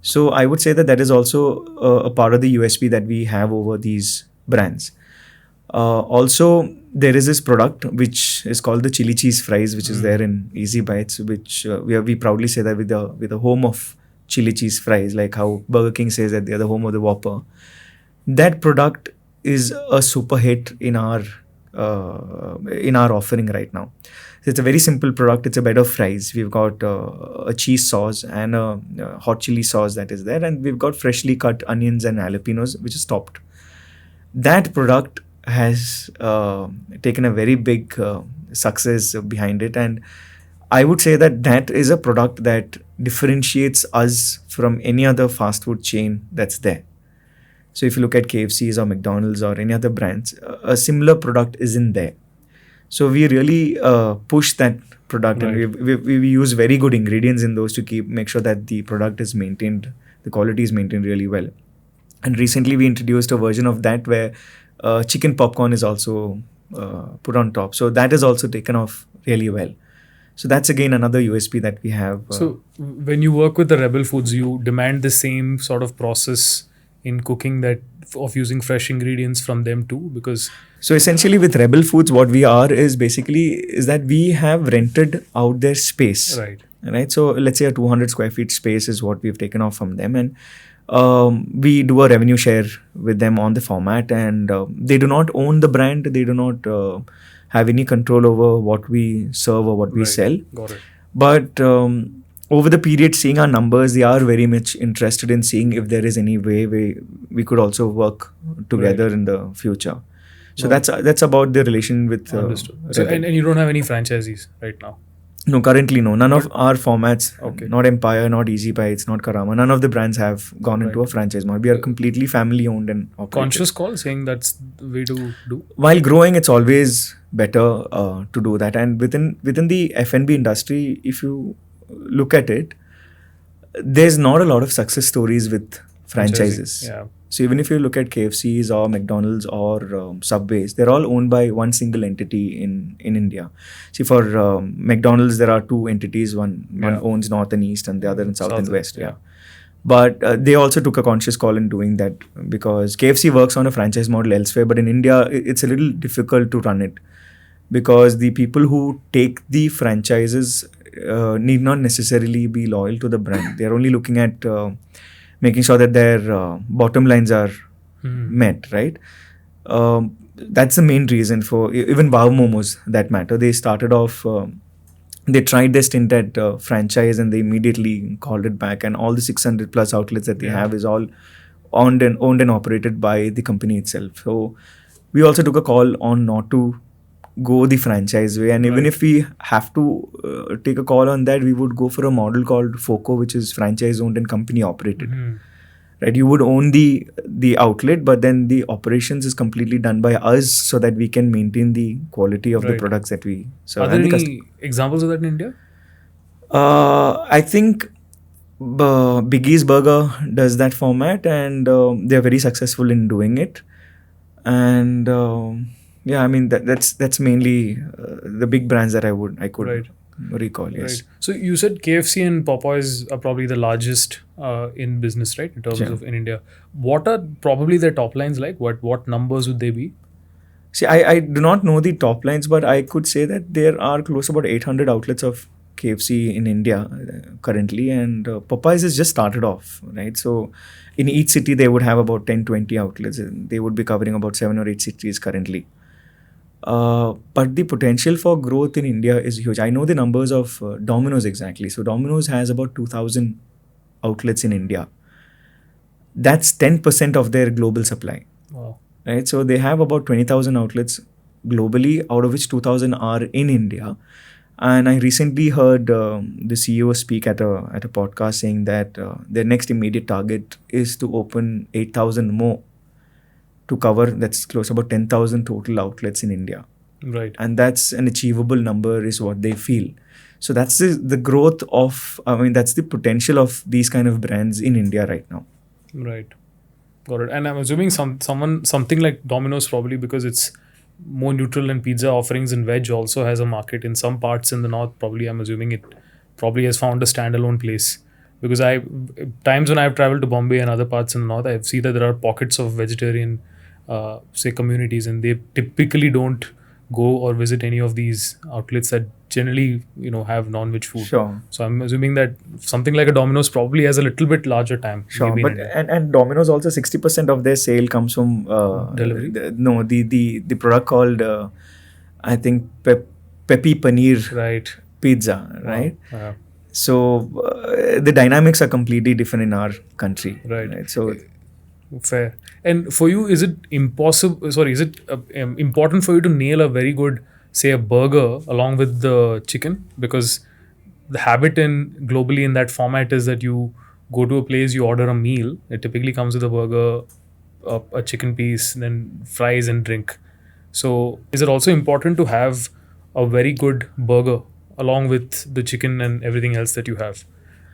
So I would say that is also a part of the USP that we have over these brands. Also, there is this product which is called the chili cheese fries, which is there in EasyBites, which we proudly say that with the home of chili cheese fries, like how Burger King says that they are the home of the Whopper. That product is a super hit in our offering right now. It's a very simple product. It's a bed of fries. We've got a cheese sauce and a hot chili sauce that is there, and we've got freshly cut onions and jalapenos, which is topped. That product has taken a very big success behind it, and I would say that is a product that differentiates us from any other fast food chain that's there. So if you look at KFC's or McDonald's or any other brands, a similar product isn't there. So we really push that product, right. And we use very good ingredients in those to make sure that the product is maintained, the quality is maintained really well. And recently we introduced a version of that where chicken popcorn is also put on top. So that is also taken off really well. So that's again another USP that we have. So when you work with the Rebel Foods, you demand the same sort of process in cooking that of using fresh ingredients from them too, because so essentially with Rebel Foods, what we are is that we have rented out their space. Right. So let's say a 200 square feet space is what we've taken off from them, and we do a revenue share with them on the format, and they do not own the brand. They do not have any control over what we serve or what we sell. Got it. But over the period, seeing our numbers, they are very much interested in seeing if there is any way we could also work together in the future. So that's about the relation with understood. So, and you don't have any franchisees right now? No, currently no. None of our formats, not Empire, not EasyBites, not Karama, none of the brands have gone into a franchise model. We are completely family owned and operated. Conscious call saying that's the way to do? While growing, it's always better to do that. And within the F&B industry, if you look at it, there's not a lot of success stories with franchises. Yeah. So even if you look at KFC's or McDonald's or Subways, they're all owned by one single entity in India. See, for McDonald's, there are two entities. One owns North and East, and the other in South and West. Yeah. But they also took a conscious call in doing that, because KFC works on a franchise model elsewhere, but in India, it's a little difficult to run it, because the people who take the franchises need not necessarily be loyal to the brand. They're only looking at making sure that their bottom lines are met, right? That's the main reason for even Wow Momos, that matter. They started off, they tried their stint at franchise, and they immediately called it back. And all the 600 plus outlets that they have is all owned and operated by the company itself. So we also took a call on not to go the franchise way, and even if we have to take a call on that, we would go for a model called FOCO, which is franchise owned and company operated. Right, you would own the outlet, but then the operations is completely done by us, so that we can maintain the quality of the products that we serve. Are there any examples of that in India? I think Biggie's Burger does that format, and they're very successful in doing it. And yeah, I mean that's mainly the big brands that I could recall. Yes. Right. So you said KFC and Popeyes are probably the largest in business, right? In terms of in India. What are probably their top lines like? What numbers would they be? See, I do not know the top lines, but I could say that there are close to about 800 outlets of KFC in India currently, and Popeyes has just started off, right? So in each city, they would have about 10-20 outlets. And they would be covering about 7 or 8 cities currently. But the potential for growth in India is huge. I know the numbers of Domino's exactly. So Domino's has about 2,000 outlets in India. That's 10% of their global supply. Wow. Right? So they have about 20,000 outlets globally, out of which 2,000 are in India. And I recently heard the CEO speak at a podcast saying that their next immediate target is to open 8,000 more to cover, that's close about 10,000 total outlets in India. Right. And that's an achievable number is what they feel. So that's the growth of, that's the potential of these kind of brands in India right now. Right. Got it. And I'm assuming something like Domino's, probably because it's more neutral in pizza offerings, and veg also has a market in some parts in the north. Probably, I'm assuming it probably has found a standalone place. Because times when I've traveled to Bombay and other parts in the north, I see that there are pockets of vegetarian, say, communities, and they typically don't go or visit any of these outlets that generally, have non-veg food. Sure. So I'm assuming that something like a Domino's probably has a little bit larger time. Sure, but and Domino's also 60% of their sale comes from delivery. The product called I think Pepi Paneer Right. Pizza, right? Wow. Yeah. So the dynamics are completely different in our country. Right. So fair. And for you, is it important for you to nail a very good, say, a burger along with the chicken? Because the habit globally in that format is that you go to a place, you order a meal. It typically comes with a burger, a chicken piece, then fries and drink. So is it also important to have a very good burger along with the chicken and everything else that you have?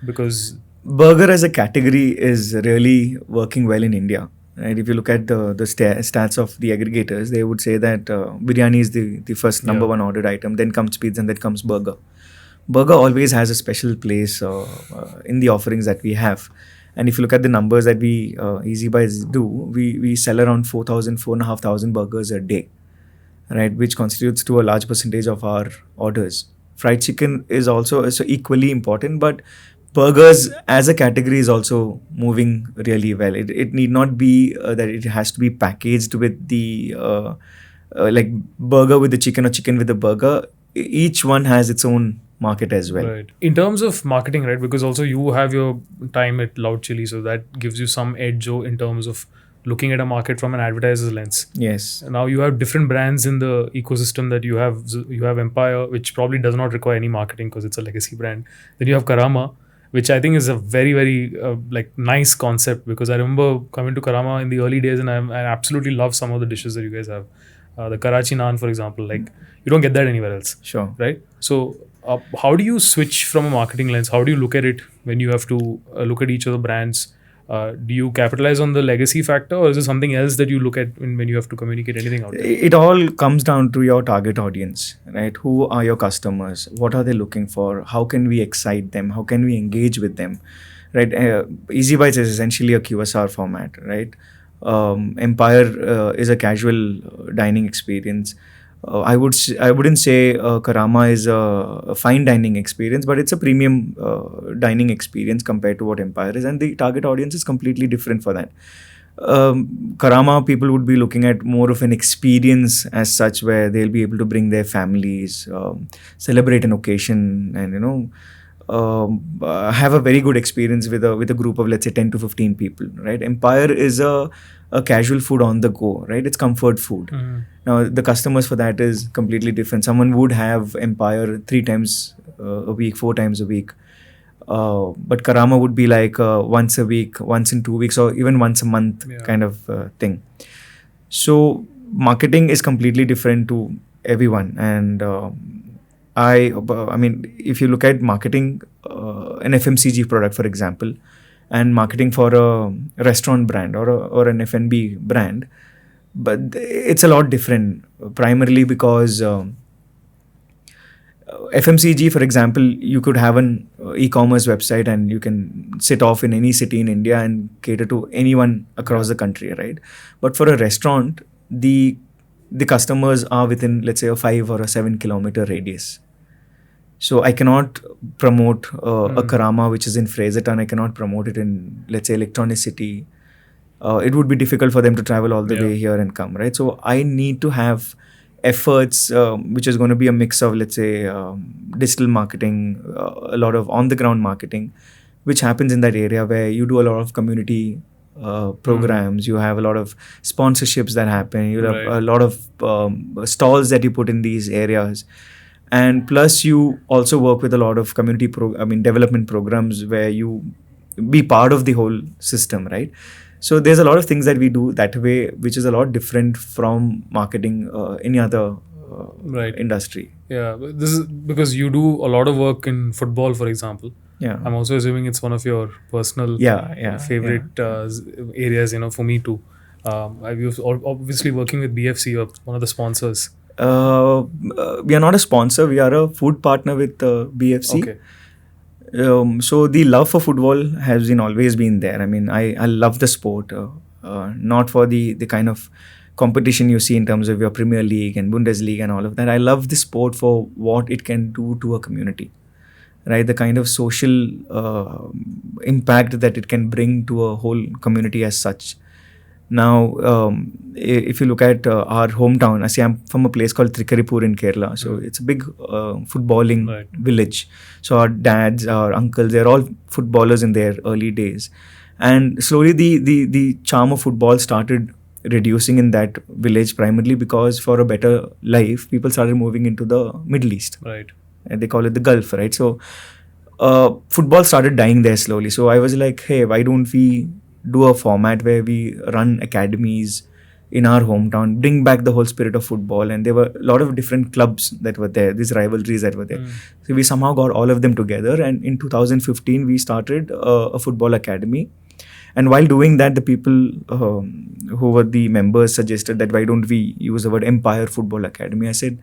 Because burger as a category is really working well in India. Right? If you look at the stats of the aggregators, they would say that biryani is the first number one ordered item, then comes pizza, and then comes burger. Burger always has a special place in the offerings that we have. And if you look at the numbers that we EasyBites do, we sell around 4,500 burgers a day, right? Which constitutes to a large percentage of our orders. Fried chicken is also equally important, but burgers as a category is also moving really well. It need not be that it has to be packaged with the like burger with the chicken or chicken with the burger. Each one has its own market as well. Right. In terms of marketing, right? Because also you have your time at LoudChilli, so that gives you some edge in terms of looking at a market from an advertiser's lens. Yes. Now you have different brands in the ecosystem that you have. You have Empire, which probably does not require any marketing because it's a legacy brand. Then you have Karama, which I think is a very, very nice concept, because I remember coming to Karama in the early days, and I absolutely love some of the dishes that you guys have. The Karachi naan, for example, you don't get that anywhere else. Sure. Right? So how do you switch from a marketing lens? How do you look at it when you have to look at each of the brands? Do you capitalize on the legacy factor, or is it something else that you look at when you have to communicate anything out there? It all comes down to your target audience, right? Who are your customers? What are they looking for? How can we excite them? How can we engage with them, right? EasyBites is essentially a QSR format, right? Empire is a casual dining experience. I wouldn't say Karama is a fine dining experience, but it's a premium dining experience compared to what Empire is, and the target audience is completely different for that. Karama people would be looking at more of an experience as such, where they'll be able to bring their families, celebrate an occasion, and have a very good experience with a group of, let's say, 10 to 15 people, right? Empire is a casual food on the go, right? It's comfort food. Mm-hmm. Now, the customers for that is completely different. Someone would have Empire 3 times a week, 4 times a week. But Karama would be like once a week, once in 2 weeks, or even once a month kind of thing. So marketing is completely different to everyone. And I mean, if you look at marketing an FMCG product, for example, and marketing for a restaurant brand or an F&B brand, but it's a lot different, primarily because FMCG, for example, you could have an e-commerce website and you can sit off in any city in India and cater to anyone across the country, right? But for a restaurant, the customers are within, let's say, a 5 or a 7 kilometer radius. So I cannot promote a Karama which is in Fraserton. I cannot promote it in, let's say, Electronicity. It would be difficult for them to travel all the way here and come, right? So I need to have efforts which is going to be a mix of, let's say, digital marketing, a lot of on-the-ground marketing, which happens in that area where you do a lot of community programs, you have a lot of sponsorships that happen, you have a lot of stalls that you put in these areas. And plus you also work with a lot of community development programs where you be part of the whole system, right? So there's a lot of things that we do that way, which is a lot different from marketing any other industry. Yeah, this is because you do a lot of work in football, for example. Yeah, I'm also assuming it's one of your personal favorite areas, for me too. I've obviously working with BFC, you're one of the sponsors. We are not a sponsor. We are a food partner with BFC. Okay. So the love for football has always been there. I mean, I love the sport, not for the kind of competition you see in terms of your Premier League and Bundesliga and all of that. I love the sport for what it can do to a community, right? The kind of social impact that it can bring to a whole community as such. Now, if you look at our hometown, I see I'm from a place called Trikaripur in Kerala. So it's a big footballing village. So our dads, our uncles, they're all footballers in their early days. And slowly the charm of football started reducing in that village, primarily because for a better life, people started moving into the Middle East. Right. And they call it the Gulf, right? So football started dying there slowly. So I was like, hey, why don't we do a format where we run academies in our hometown, bring back the whole spirit of football. And there were a lot of different clubs that were there, these rivalries that were there. So we somehow got all of them together. And in 2015, we started a football academy. And while doing that, the people who were the members suggested that why don't we use the word Empire Football Academy. I said,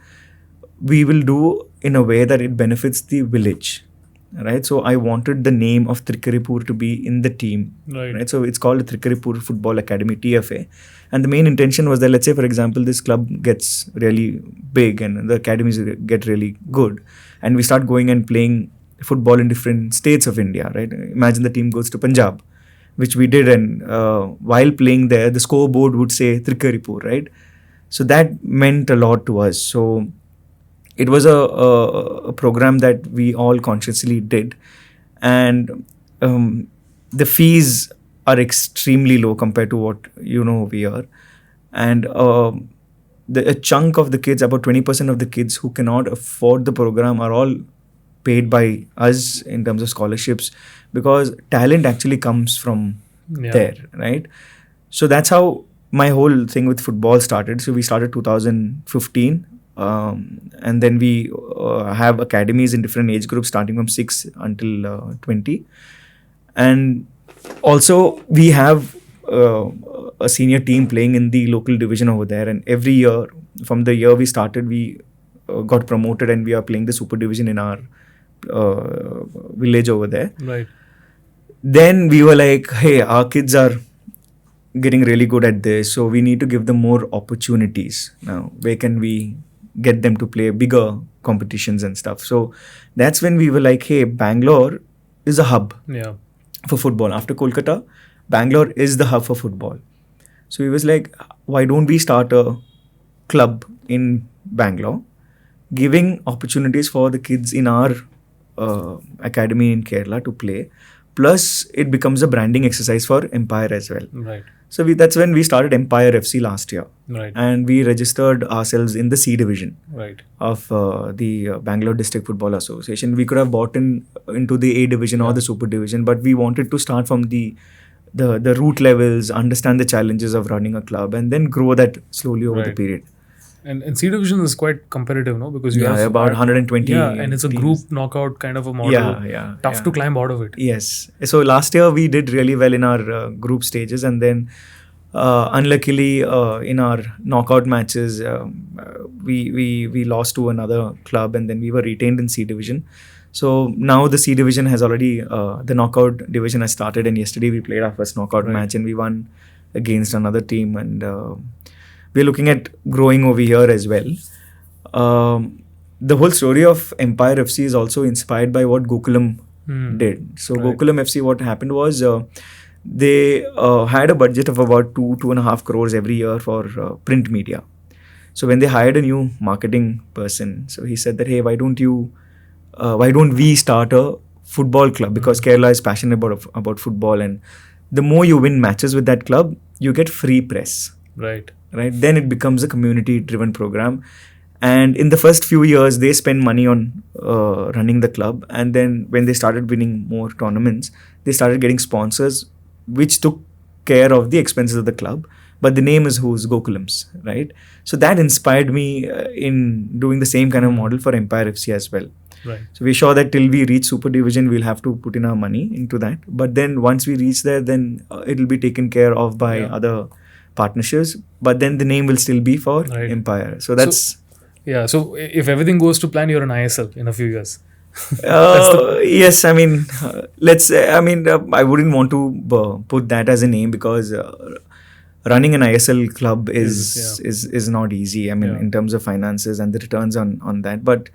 we will do in a way that it benefits the village. Right, so I wanted the name of Trikaripur to be in the team. Right, so it's called the Trikaripur Football Academy (TFA), and the main intention was that, let's say, for example, this club gets really big and the academies get really good, and we start going and playing football in different states of India. Right, imagine the team goes to Punjab, which we did, and while playing there, the scoreboard would say Trikaripur. Right, so that meant a lot to us. So it was a program that we all consciously did, and the fees are extremely low compared to what we are, and a chunk of the kids, about 20% of the kids who cannot afford the program, are all paid by us in terms of scholarships, because talent actually comes from there, right? So that's how my whole thing with football started. So we started 2015. And then we have academies in different age groups starting from 6 until 20. And also we have a senior team playing in the local division over there. And every year, from the year we started, we got promoted and we are playing the super division in our village over there. Right. Then we were like, hey, our kids are getting really good at this, so we need to give them more opportunities. Now, where can we get them to play bigger competitions and stuff? So that's when we were like, hey, Bangalore is a hub for football. After Kolkata, Bangalore is the hub for football. So we was like, why don't we start a club in Bangalore, giving opportunities for the kids in our academy in Kerala to play. Plus, it becomes a branding exercise for Empire as well. Right. So that's when we started Empire FC last year. Right. And we registered ourselves in the C Division of the Bangalore District Football Association. We could have bought into the A Division or the Super Division, but we wanted to start from the root levels, understand the challenges of running a club, and then grow that slowly over the period. And C Division is quite competitive, no? Because you have about 120 and it's a teams. Group knockout kind of a model. Tough to climb out of it. Yes. So last year we did really well in our group stages, and then unluckily in our knockout matches we lost to another club, and then we were retained in C Division. So now the C Division has already, the knockout division has started, and yesterday we played our first knockout match and we won against another team, and we're looking at growing over here as well. the whole story of Empire FC is also inspired by what Gokulam did. So Gokulam FC, what happened was they had a budget of about 2.5 crores every year for print media. So when they hired a new marketing person, so he said that, hey, why don't we start a football club? Because Kerala is passionate about football, and the more you win matches with that club, you get free press. Right. Then it becomes a community-driven program. And in the first few years, they spend money on running the club. And then when they started winning more tournaments, they started getting sponsors, which took care of the expenses of the club. But the name is Gokulam's, right? So that inspired me in doing the same kind of model for Empire FC as well. Right. So we're sure that till we reach Super Division, we'll have to put in our money into that. But then once we reach there, then it'll be taken care of by other partnerships. But then the name will still be for Empire. So that's... So if everything goes to plan, you're an ISL in a few years. Yes, I mean, I wouldn't want to put that as a name because running an ISL club is not easy. I mean, in terms of finances and the returns on that. But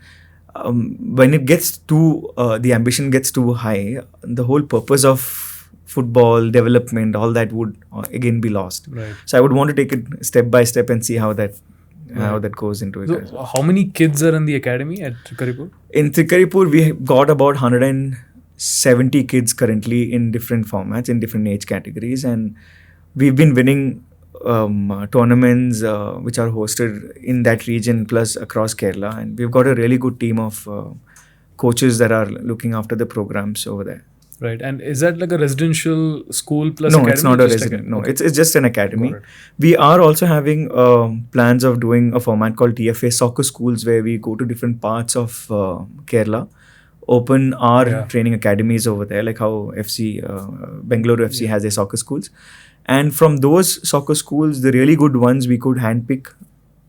when it gets too, the ambition gets too high, the whole purpose of football development, all that would again be lost. Right. So I would want to take it step by step and see how that goes into it. So how many kids are in the academy at Trikharipur? In Trikharipur, we got about 170 kids currently in different formats, in different age categories, and we've been winning tournaments which are hosted in that region plus across Kerala, and we've got a really good team of coaches that are looking after the programs over there. Right. And is that like a residential school plus no, academy? No, it's not a resident. No, it's just an academy. We are also having plans of doing a format called TFA Soccer Schools, where we go to different parts of Kerala, open our training academies over there, like how Bangalore FC has their soccer schools. And from those soccer schools, the really good ones, we could handpick,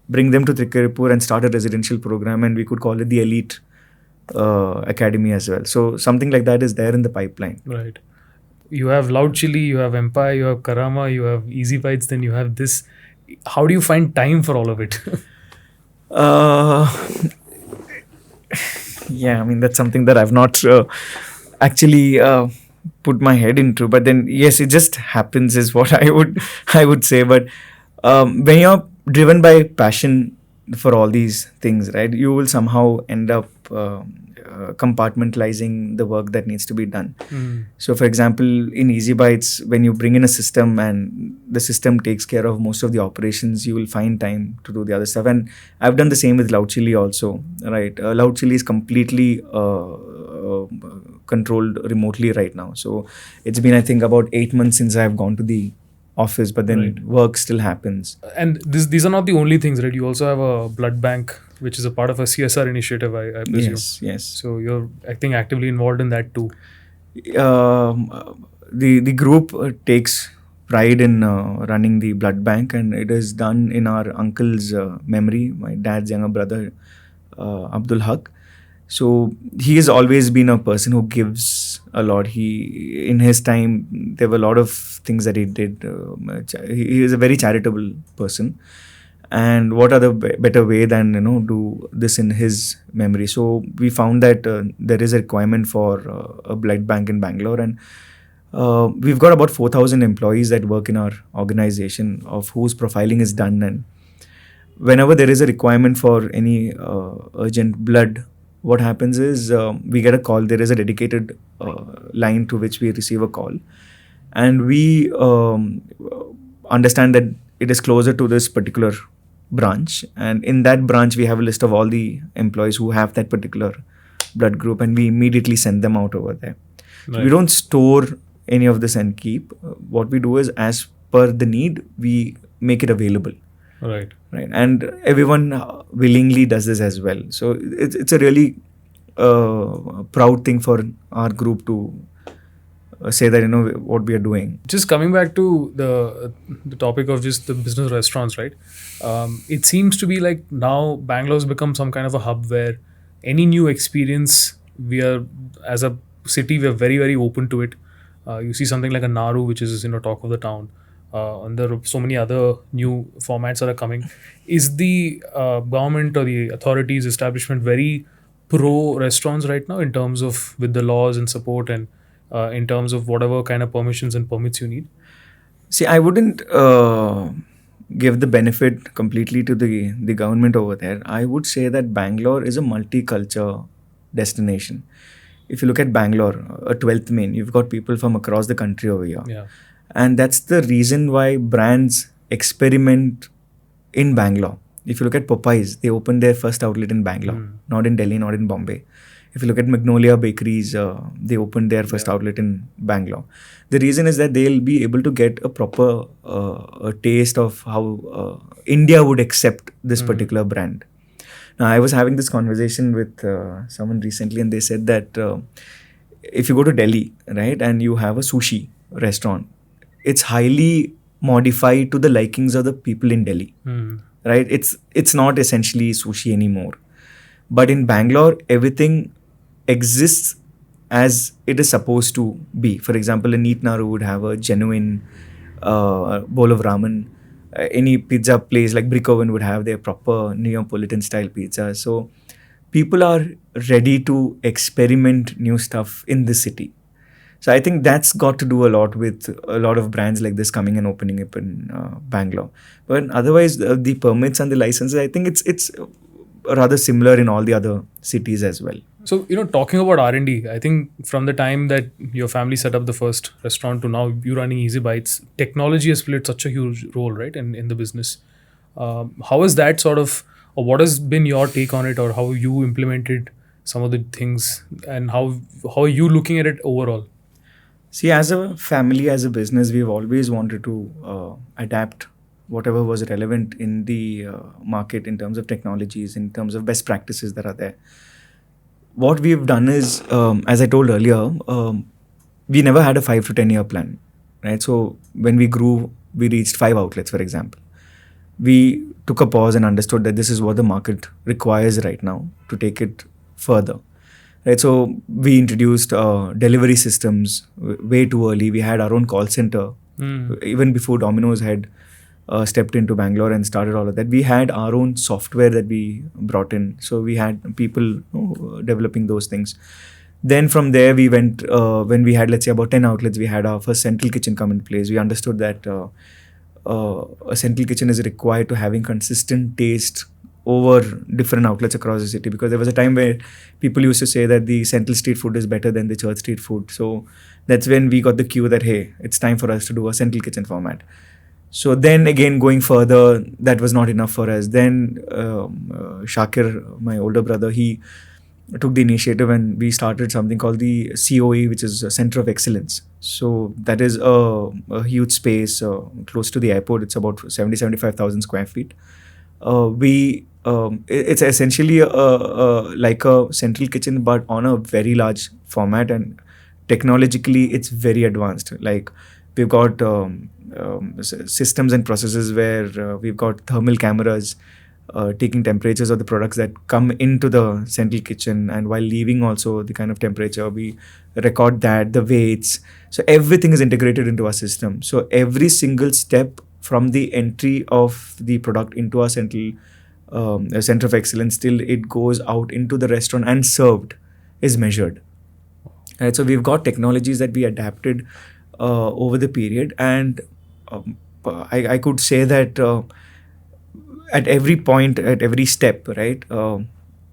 bring them to Trikharipur and start a residential program, and we could call it the elite academy as well. So something like that is there in the pipeline. Right. You have LoudChilli, you have Empire, you have Karama, you have EasyBites, then you have this. How do you find time for all of it? Yeah, I mean, that's something that I've not actually put my head into. But then, yes, it just happens is what I would say. But when you're driven by passion for all these things, right, you will somehow end up compartmentalizing the work that needs to be done. So for example, in EasyBites, when you bring in a system and the system takes care of most of the operations, you will find time to do the other stuff. And I've done the same with LoudChilli also, right? LoudChilli is completely controlled remotely right now. So it's been, I think, about 8 months since I've gone to the office, but then work still happens. And these are not the only things, right? You also have a blood bank, which is a part of a CSR initiative, I presume. Yes. So you're, I think, actively involved in that too. The group takes pride in running the blood bank, and it is done in our uncle's memory, my dad's younger brother, Abdul Haq. So he has always been a person who gives a lot. In his time, there were a lot of things that he did. He is a very charitable person. And what other better way than, do this in his memory? So we found that there is a requirement for a blood bank in Bangalore. And we've got about 4,000 employees that work in our organization, of whose profiling is done. And whenever there is a requirement for any urgent blood, what happens is we get a call. There is a dedicated line to which we receive a call. And we understand that it is closer to this particular branch. And in that branch, we have a list of all the employees who have that particular blood group. And we immediately send them out over there. Right. So we don't store any of this and keep. What we do is, as per the need, we make it available. Right. And everyone willingly does this as well. So it's a really proud thing for our group to say that, what we are doing. Just coming back to the topic of just the business restaurants, right? It seems to be like now Bangalore's become some kind of a hub where any new experience, we are, as a city, we are very, very open to it. You see something like a Naru, which is, talk of the town. and there are so many other new formats that are coming. Is the government or the authorities establishment very pro restaurants right now in terms of with the laws and support and in terms of whatever kind of permissions and permits you need? See, I wouldn't give the benefit completely to the government over there. I would say that Bangalore is a multicultural destination. If you look at Bangalore, a 12th main, you've got people from across the country over here. Yeah. And that's the reason why brands experiment in Bangalore. If you look at Popeyes, they opened their first outlet in Bangalore, not in Delhi, not in Bombay. If you look at Magnolia Bakeries, they opened their first outlet in Bangalore. The reason is that they'll be able to get a proper a taste of how India would accept this particular brand. Now, I was having this conversation with someone recently, and they said that if you go to Delhi, right, and you have a sushi restaurant, it's highly modified to the likings of the people in Delhi, right? It's not essentially sushi anymore. But in Bangalore, everything exists as it is supposed to be. For example, a Neat Naru would have a genuine bowl of ramen. Any pizza place like Brick Oven would have their proper Neapolitan style pizza. So people are ready to experiment new stuff in this city. So I think that's got to do a lot with a lot of brands like this coming and opening up in Bangalore. But otherwise, the permits and the licenses, I think it's rather similar in all the other cities as well. So, talking about R&D, I think from the time that your family set up the first restaurant to now you running EasyBites, technology has played such a huge role, right, in the business. How is that sort of, or what has been your take on it, or how you implemented some of the things, and how are you looking at it overall? See, as a family, as a business, we've always wanted to adapt whatever was relevant in the market in terms of technologies, in terms of best practices that are there. What we've done is, as I told earlier, we never had a 5 to 10 year plan, right? So when we grew, we reached 5 outlets, for example. We took a pause and understood that this is what the market requires right now to take it further, right? So we introduced delivery systems way too early. We had our own call center even before Domino's had stepped into Bangalore and started all of that. We had our own software that we brought in. So we had people developing those things. Then from there, we went, when we had, let's say, about 10 outlets, we had our first central kitchen come in place. We understood that a central kitchen is required to having consistent taste over different outlets across the city, because there was a time where people used to say that the central street food is better than the church street food. So that's when we got the cue that, hey, it's time for us to do a central kitchen format. So then again, going further, that was not enough for us. Then Shakir, my older brother, he took the initiative and we started something called the COE, which is a Center of Excellence. So that is a huge space close to the airport. It's about 75,000 square feet. It's essentially like a central kitchen, but on a very large format, and technologically it's very advanced. Like we've got systems and processes where we've got thermal cameras taking temperatures of the products that come into the central kitchen, and while leaving also the kind of temperature, we record that, the weights. So everything is integrated into our system. So every single step from the entry of the product into our central center of excellence till it goes out into the restaurant and served is measured. Right, so we've got technologies that we adapted over the period, and I could say that at every point, at every step, right,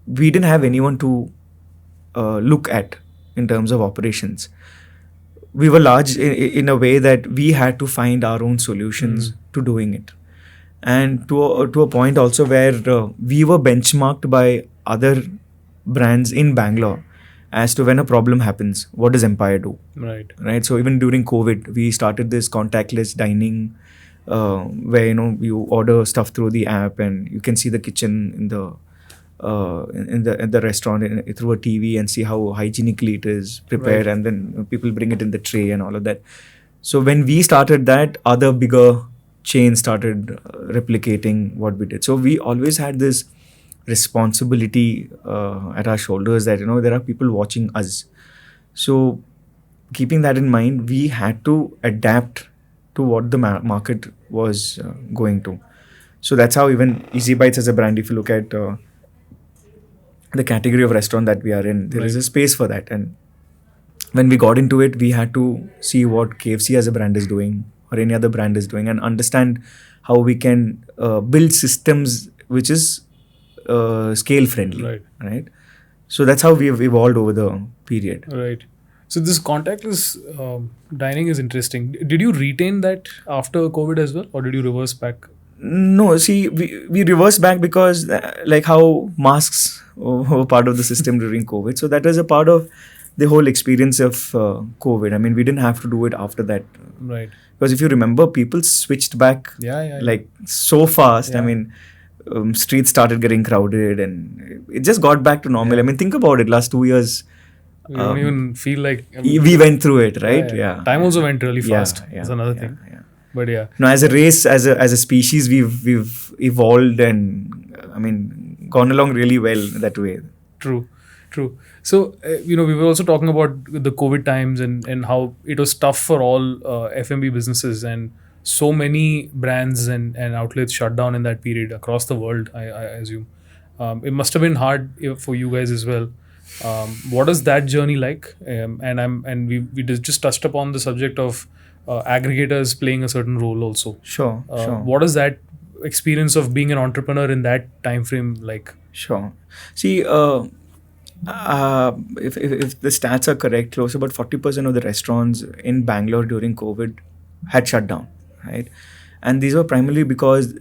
we didn't have anyone to look at in terms of operations. We were large in a way that we had to find our own solutions to doing it, and to a point also where we were benchmarked by other brands in Bangalore as to when a problem happens, what does Empire do? Right. So even during COVID, we started this contactless dining, where you order stuff through the app and you can see the kitchen in the restaurant through a TV and see how hygienically it is prepared, and then people bring it in the tray and all of that. So when we started that, other bigger chains started replicating what we did. So we always had this responsibility at our shoulders that there are people watching us. So keeping that in mind, we had to adapt to what the market was going to. So that's how even EasyBites as a brand, if you look at the category of restaurant that we are in, there is a space for that. And when we got into it, we had to see what KFC as a brand is doing or any other brand is doing and understand how we can build systems which is scale friendly, right? So that's how we've evolved over the period. Right. So this contactless dining is interesting. Did you retain that after COVID as well, or did you reverse back? No, see, we reversed back because like how masks were part of the system during COVID. So that was a part of the whole experience of COVID. I mean, we didn't have to do it after that. Right. Because if you remember, people switched back like so fast. Yeah. I mean, streets started getting crowded and it just got back to normal. I mean, think about it, last 2 years. We don't even feel like... we went through it, right? Yeah. Time also went really fast. That's another thing. Yeah. But yeah. No, as a race, as a species, we've evolved and, I mean, gone along really well that way. True. So, we were also talking about the COVID times and how it was tough for all F&B businesses, and so many brands and outlets shut down in that period across the world, I assume. It must have been hard for you guys as well. What is that journey like? And we just touched upon the subject of aggregators playing a certain role also. Sure. What is that experience of being an entrepreneur in that time frame like? Sure. See, if the stats are correct, close about 40% of the restaurants in Bangalore during COVID had shut down, right? And these were primarily because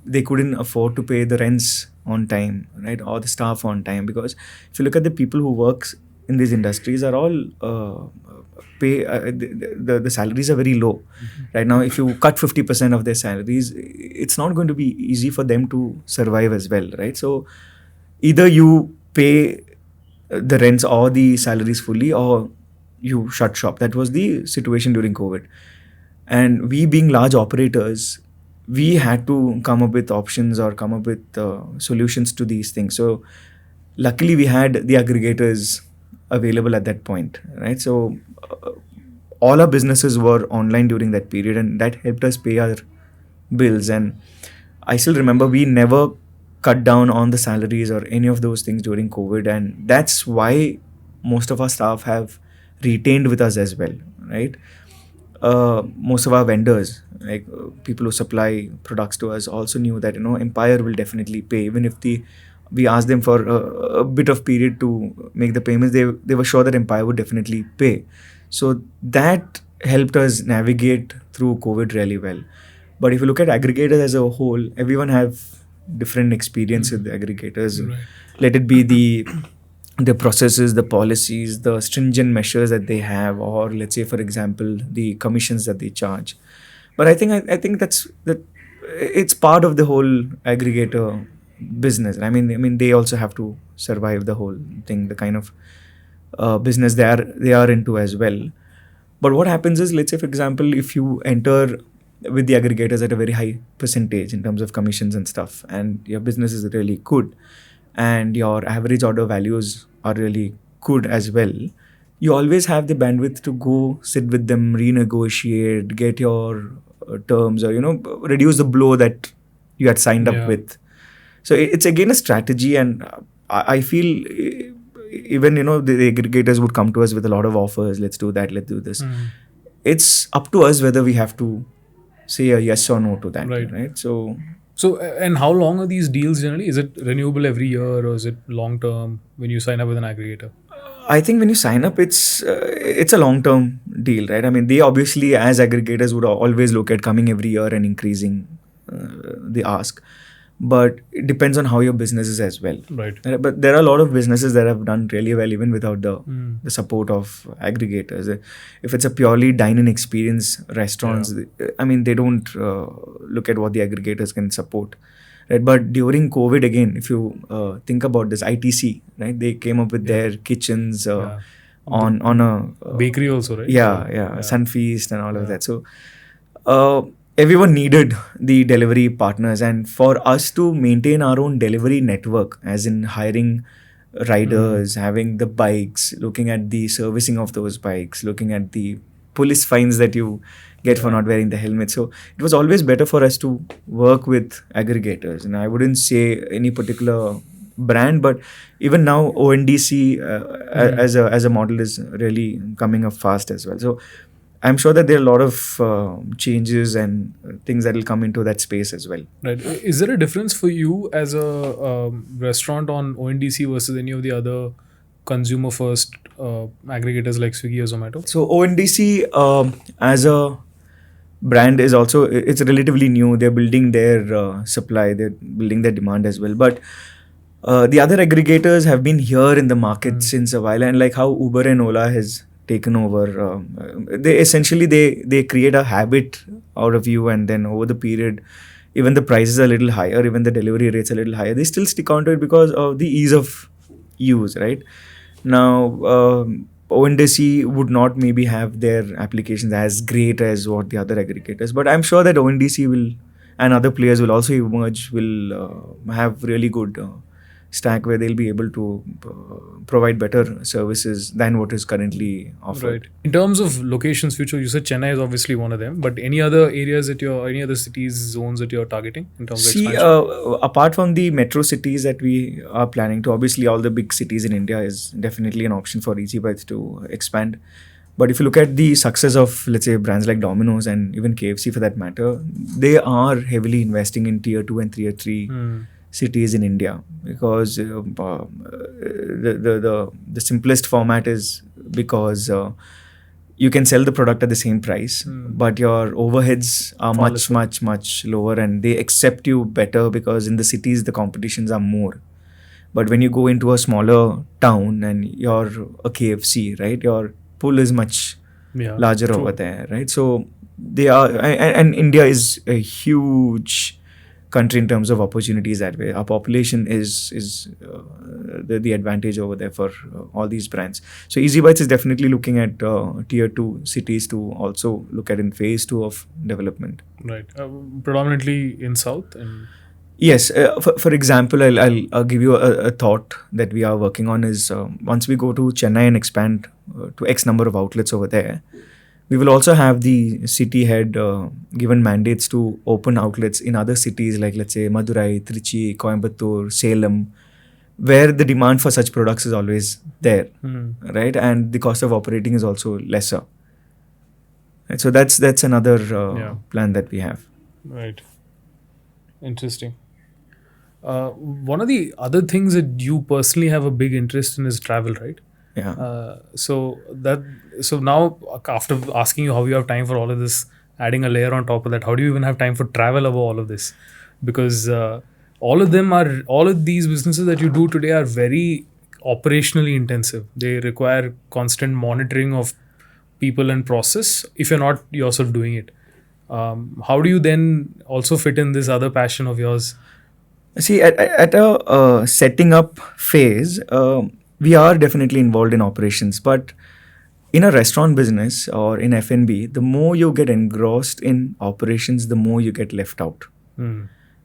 they couldn't afford to pay the rents on time, right? Or the staff on time. Because if you look at the people who works in these industries are all the salaries are very low. Right now, if you cut 50% of their salaries, it's not going to be easy for them to survive as well, right? So either you pay the rents or the salaries fully, or you shut shop. That was the situation during COVID. And we being large operators, we had to come up with options or come up with solutions to these things. So luckily we had the aggregators available at that point, right? So all our businesses were online during that period, and that helped us pay our bills. And I still remember we never cut down on the salaries or any of those things during COVID, and that's why most of our staff have retained with us as well, right? Most of our vendors, like people who supply products to us, also knew that Empire will definitely pay, even if we asked them for a bit of period to make the payments. They were sure that Empire would definitely pay. So that helped us navigate through COVID really well. But if you look at aggregators as a whole, everyone have different experience with the aggregators. Right. Let it be the processes, the policies, the stringent measures that they have, or let's say, for example, the commissions that they charge. But I think that it's part of the whole aggregator business. I mean, they also have to survive the whole thing, the kind of business they are into as well. But what happens is, let's say, for example, if you enter with the aggregators at a very high percentage in terms of commissions and stuff, and your business is really good, and your average order values are really good as well, you always have the bandwidth to go sit with them, renegotiate, get your terms, or reduce the blow that you had signed up with. So it's again a strategy, and I feel even the aggregators would come to us with a lot of offers. Let's do that, let's do this. It's up to us whether we have to say a yes or no to that, right? So and how long are these deals generally? Is it renewable every year, or is it long term when you sign up with an aggregator? I think when you sign up, it's a long term deal, right? I mean, they obviously, as aggregators, would always look at coming every year and increasing the ask. But it depends on how your business is as well. Right. But there are a lot of businesses that have done really well even without the support of aggregators. If it's a purely dine-in experience, restaurants, I mean, they don't look at what the aggregators can support. Right? But during COVID, again, if you think about this, ITC, right? They came up with their kitchens on a... bakery also, right? Yeah. Sunfeast and all of that. So... everyone needed the delivery partners, and for us to maintain our own delivery network, as in hiring riders, having the bikes, looking at the servicing of those bikes, looking at the police fines that you get for not wearing the helmet. So it was always better for us to work with aggregators. And I wouldn't say any particular brand, but even now ONDC as a model is really coming up fast as well. So I'm sure that there are a lot of changes and things that will come into that space as well. Right. Is there a difference for you as a restaurant on ONDC versus any of the other consumer first aggregators like Swiggy or Zomato? So ONDC as a brand is also, it's relatively new. They're building their supply, they're building their demand as well. But the other aggregators have been here in the market since a while, and like how Uber and Ola has taken over, they essentially they create a habit out of you, and then over the period, even the prices are a little higher, even the delivery rates are a little higher, they still stick on to it because of the ease of use, right? Now ONDC would not maybe have their applications as great as what the other aggregators, but I'm sure that ONDC will and other players will also emerge, will have really good stack where they'll be able to provide better services than what is currently offered. Right. In terms of locations, future, you said Chennai is obviously one of them, but any other areas that any other cities, zones that you're targeting in terms of expansion? Apart from the metro cities that we are planning to, obviously all the big cities in India is definitely an option for EasyBites to expand. But if you look at the success of, let's say, brands like Domino's and even KFC for that matter, they are heavily investing in tier 2 and tier 3 cities in India, because the simplest format is because you can sell the product at the same price, but your overheads are much lower, and they accept you better because in the cities the competitions are more. But when you go into a smaller town and you're a KFC, right, your pool is much larger over there, right? So they are, and India is a huge country in terms of opportunities that way. Our population is the advantage over there for all these brands. So EasyBites is definitely looking at tier 2 cities to also look at in phase 2 of development. Right. Predominantly in South? Yes. For example, I'll give you a thought that we are working on is once we go to Chennai and expand to X number of outlets over there, we will also have the city head given mandates to open outlets in other cities like, let's say, Madurai, Trichy, Coimbatore, Salem, where the demand for such products is always there, right? And the cost of operating is also lesser. Right? So that's another plan that we have. Right. Interesting. One of the other things that you personally have a big interest in is travel, right? Yeah. So now, after asking you how you have time for all of this, adding a layer on top of that, how do you even have time for travel above all of this? Because all of these businesses that you do today are very operationally intensive. They require constant monitoring of people and process if you're not yourself doing it. How do you then also fit in this other passion of yours? See, at a setting up phase, we are definitely involved in operations, but in a restaurant business or in F&B, the more you get engrossed in operations, the more you get left out.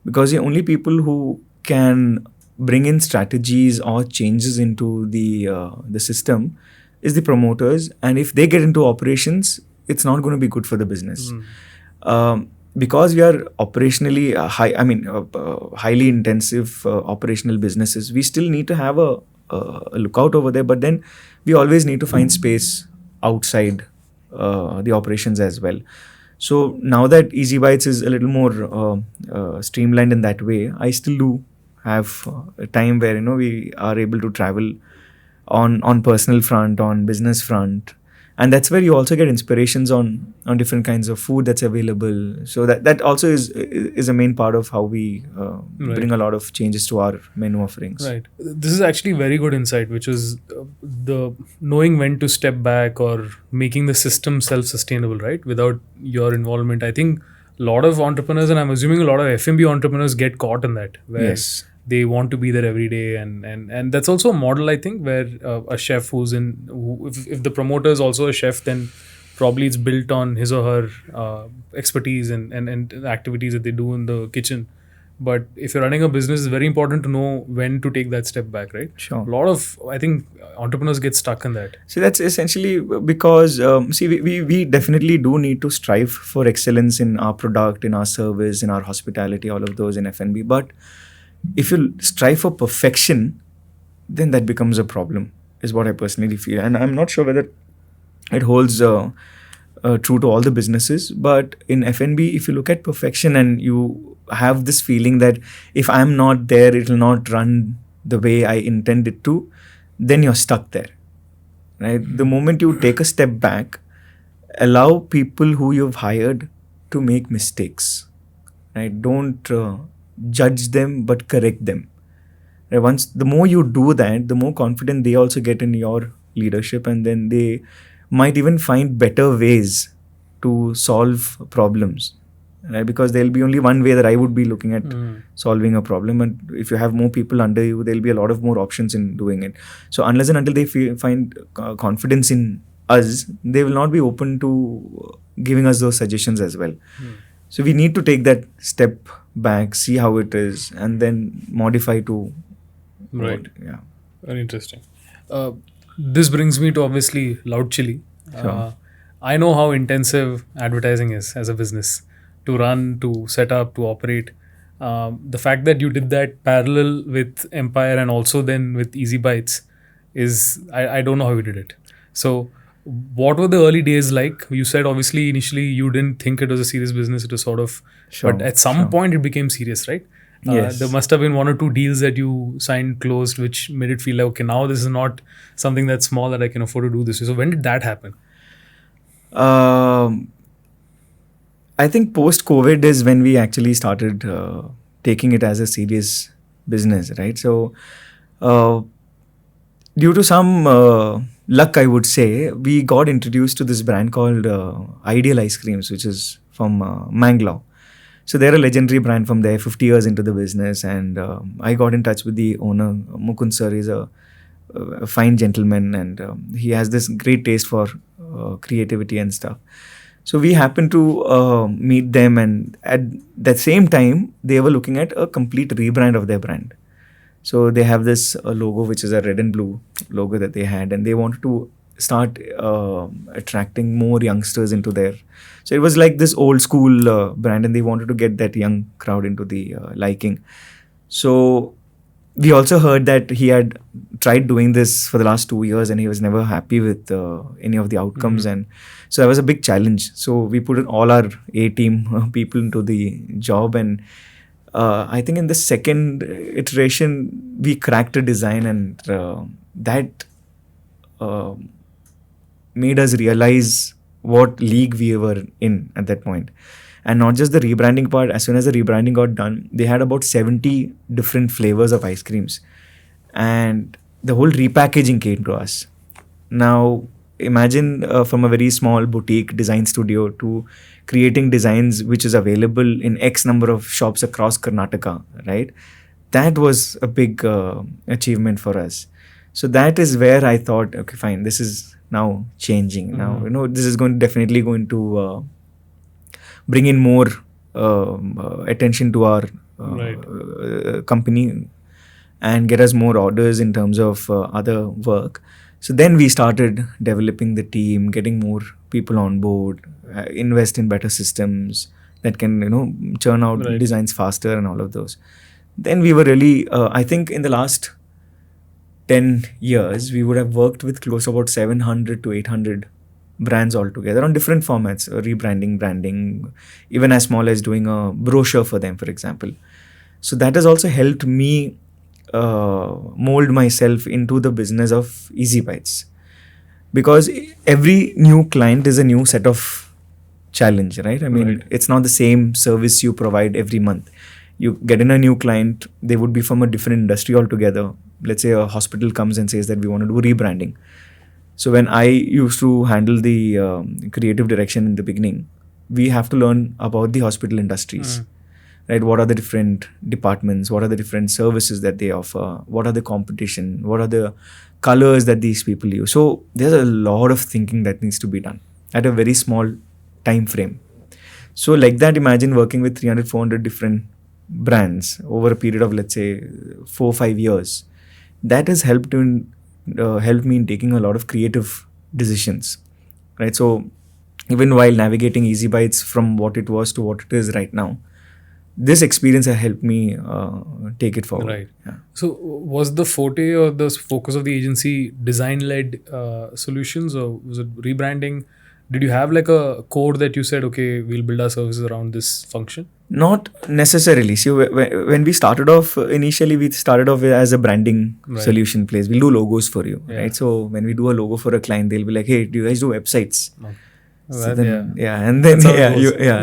Because the only people who can bring in strategies or changes into the system is the promoters, and if they get into operations, it's not going to be good for the business. Because we are operationally highly intensive operational businesses, we still need to have a lookout over there, but then we always need to find space outside the operations as well. So now that EasyBites is a little more streamlined in that way, I still do have a time where we are able to travel on personal front, on business front, and that's where you also get inspirations on different kinds of food that's available. So that also is a main part of how we bring a lot of changes to our menu offerings. Right. This is actually very good insight, which is the knowing when to step back or making the system self-sustainable, right? Without your involvement. I think a lot of entrepreneurs, and I'm assuming a lot of F&B entrepreneurs get caught in that. Where they want to be there every day, and that's also a model, I think, where a chef if the promoter is also a chef, then probably it's built on his or her expertise and activities that they do in the kitchen. But if you're running a business, it's very important to know when to take that step back, right? Sure. A lot of, I think, entrepreneurs get stuck in that. So that's essentially because, we definitely do need to strive for excellence in our product, in our service, in our hospitality, all of those in F&B. But if you strive for perfection, then that becomes a problem, is what I personally feel. And I'm not sure whether it holds true to all the businesses. But in F&B, if you look at perfection and you have this feeling that if I'm not there, it will not run the way I intend it to, then you're stuck there, right? The moment you take a step back, allow people who you've hired to make mistakes, right? Don't judge them, but correct them. Right? The more you do that, the more confident they also get in your leadership, and then they might even find better ways to solve problems, right? Because there'll be only one way that I would be looking at solving a problem, and if you have more people under you, there'll be a lot of more options in doing it. So unless and until they find confidence in us, they will not be open to giving us those suggestions as well. So we need to take that step back, see how it is, and then modify to right. Yeah. Very interesting. This brings me to obviously LoudChilli. Sure. I know how intensive advertising is as a business, to run, to set up, to operate. The fact that you did that parallel with Empire and also then with EasyBites is, I don't know how you did it. So what were the early days like? You said obviously initially you didn't think it was a serious business. It was sort of, but at some point it became serious, right? Yes. There must have been one or two deals that you signed, closed, which made it feel like, okay, now this is not something that's small that I can afford to do this. So when did that happen? I think post-COVID is when we actually started taking it as a serious business, right? So due to some luck, I would say, we got introduced to this brand called Ideal Ice Creams, which is from Bangalore. So they're a legendary brand from there, 50 years into the business. And I got in touch with the owner, Mukund sir. He's a fine gentleman, and he has this great taste for creativity and stuff. So we happened to meet them, and at the same time, they were looking at a complete rebrand of their brand. So they have this logo, which is a red and blue logo that they had, and they wanted to start attracting more youngsters into their. So it was like this old school brand, and they wanted to get that young crowd into the liking. So we also heard that he had tried doing this for the last 2 years, and he was never happy with any of the outcomes. And so that was a big challenge. So we put in all our A-team people into the job, and I think in the second iteration, we cracked a design, and that made us realize what league we were in at that point. And not just the rebranding part, as soon as the rebranding got done, they had about 70 different flavors of ice creams. And the whole repackaging came to us. Now, imagine from a very small boutique design studio to creating designs which is available in X number of shops across Karnataka, right? That was a big achievement for us. So that is where I thought, okay, fine, this is now changing. Now, this is definitely going to bring in more attention to our company and get us more orders in terms of other work. So then we started developing the team, getting more people on board, invest in better systems that can, churn out designs faster and all of those. Then we were really, I think in the last 10 years, we would have worked with close to about 700 to 800 brands altogether on different formats, rebranding, branding, even as small as doing a brochure for them, for example. So that has also helped me mold myself into the business of EasyBites, because every new client is a new set of challenge, right? I mean, it's not the same service you provide every month. You get in a new client, they would be from a different industry altogether. Let's say a hospital comes and says that we want to do rebranding. So when I used to handle the creative direction in the beginning, we have to learn about the hospital industries, right? What are the different departments? What are the different services that they offer? What are the competition? What are the colors that these people use? So there's a lot of thinking that needs to be done at a very small time frame. So like that, imagine working with 300, 400 different brands over a period of, let's say, 4-5 years, that has helped me in taking a lot of creative decisions, right? So even while navigating EasyBites from what it was to what it is right now, this experience has helped me take it forward. Right. Yeah. So was the forte or the focus of the agency design-led solutions, or was it rebranding? Did you have like a core that you said, okay, we'll build our services around this function? Not necessarily. See, when we started off, initially we started off as a branding solution place. We'll do logos for you, right? So when we do a logo for a client, they'll be like, hey, do you guys do websites? Okay. So then,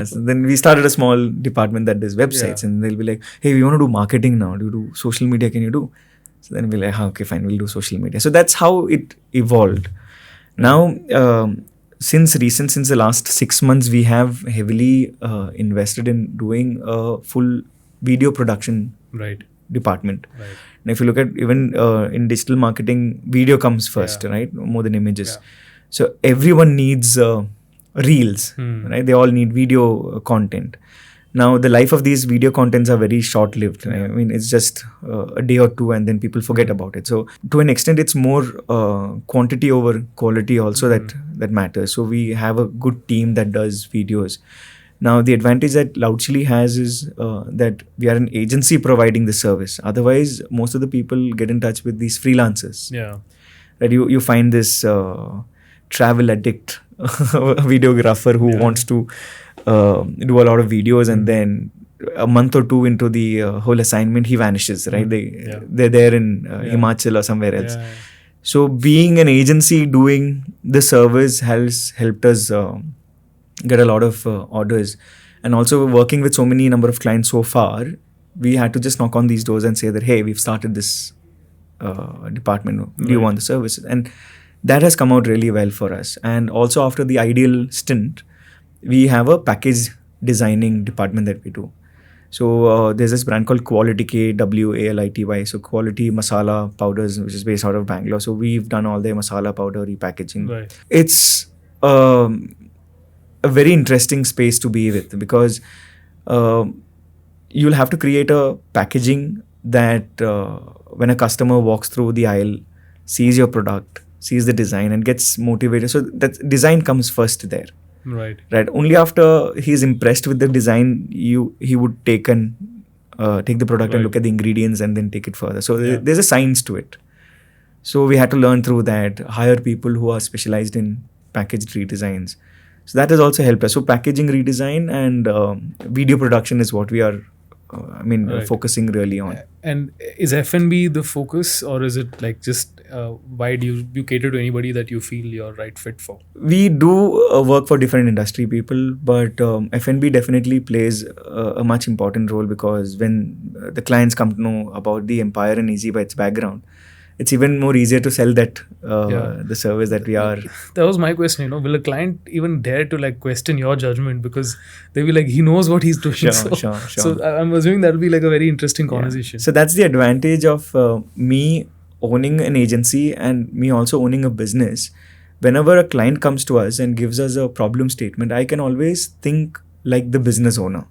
so then we started a small department that does websites, and they'll be like, hey, we want to do marketing now. Do you do social media? Can you do? So then we'll be like, okay, fine, we'll do social media. So that's how it evolved. Now, since the last 6 months, we have heavily invested in doing a full video production department. Right. And if you look at even in digital marketing, video comes first, right? More than images. Yeah. So everyone needs reels, right? They all need video content. Now, the life of these video contents are very short-lived. Right? I mean, it's just a day or two and then people forget about it. So to an extent, it's more quantity over quality also that matters. So we have a good team that does videos. Now, the advantage that LoudChilli has is that we are an agency providing the service. Otherwise, most of the people get in touch with these freelancers. Yeah. Right? You find this travel addict videographer who wants to do a lot of videos, and then a month or two into the whole assignment, he vanishes, right? They're there in Himachal or somewhere else. Yeah. So being an agency doing the service has helped us get a lot of orders. And also working with so many number of clients so far, we had to just knock on these doors and say that, hey, we've started this department. Do you want the services? And that has come out really well for us. And also after the ideal stint, we have a package designing department that we do. So there's this brand called Quality KWALITY. So Quality Masala Powders, which is based out of Bangalore. So we've done all their masala powder repackaging. Right. It's a very interesting space to be with, because you'll have to create a packaging that when a customer walks through the aisle, sees your product, sees the design and gets motivated. So that design comes first there. Right. Only after he's impressed with the design, he would take the product and look at the ingredients and then take it further. So there's a science to it. So we had to learn through that, hire people who are specialized in packaged redesigns. So that has also helped us. So packaging redesign and video production is what we are focusing really on. And is F&B the focus, or is it like just why do you cater to anybody that you feel you're right fit for? We do work for different industry people, but F&B definitely plays a much important role, because when the clients come to know about the Empire and EasyBites background, it's even more easier to sell that the service that we are. That was my question. Will a client even dare to like question your judgment, because they'll be like, he knows what he's doing. Sure. So I'm assuming that'll be like a very interesting conversation. So that's the advantage of me owning an agency and me also owning a business. Whenever a client comes to us and gives us a problem statement, I can always think like the business owner.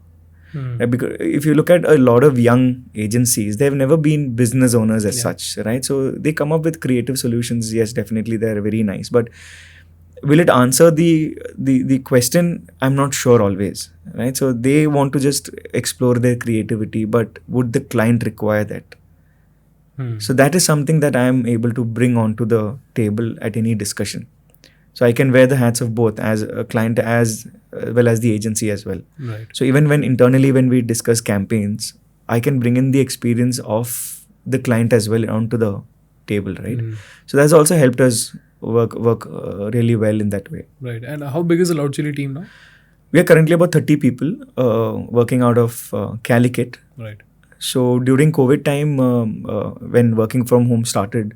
Because if you look at a lot of young agencies, they've never been business owners as such, right? So they come up with creative solutions. Yes, definitely, they're very nice. But will it answer the question? I'm not sure always, right? So they want to just explore their creativity, but would the client require that? So that is something that I'm able to bring onto the table at any discussion. So I can wear the hats of both, as a client as well as the agency as well. Right. So even when we discuss campaigns, I can bring in the experience of the client as well onto the table, right? So that's also helped us work really well in that way. Right. And how big is the LoudChilli team now? We are currently about 30 people working out of Calicut. Right. So during COVID time, when working from home started,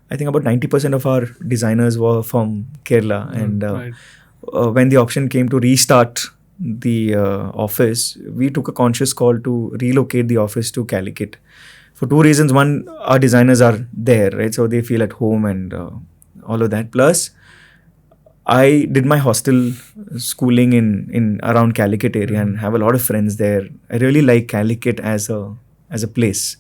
I think about 90% of our designers were from Kerala. And when the option came to restart the office, we took a conscious call to relocate the office to Calicut. For two reasons. One, our designers are there, right? So they feel at home and all of that. Plus, I did my hostel schooling in around Calicut area and have a lot of friends there. I really like Calicut as a place.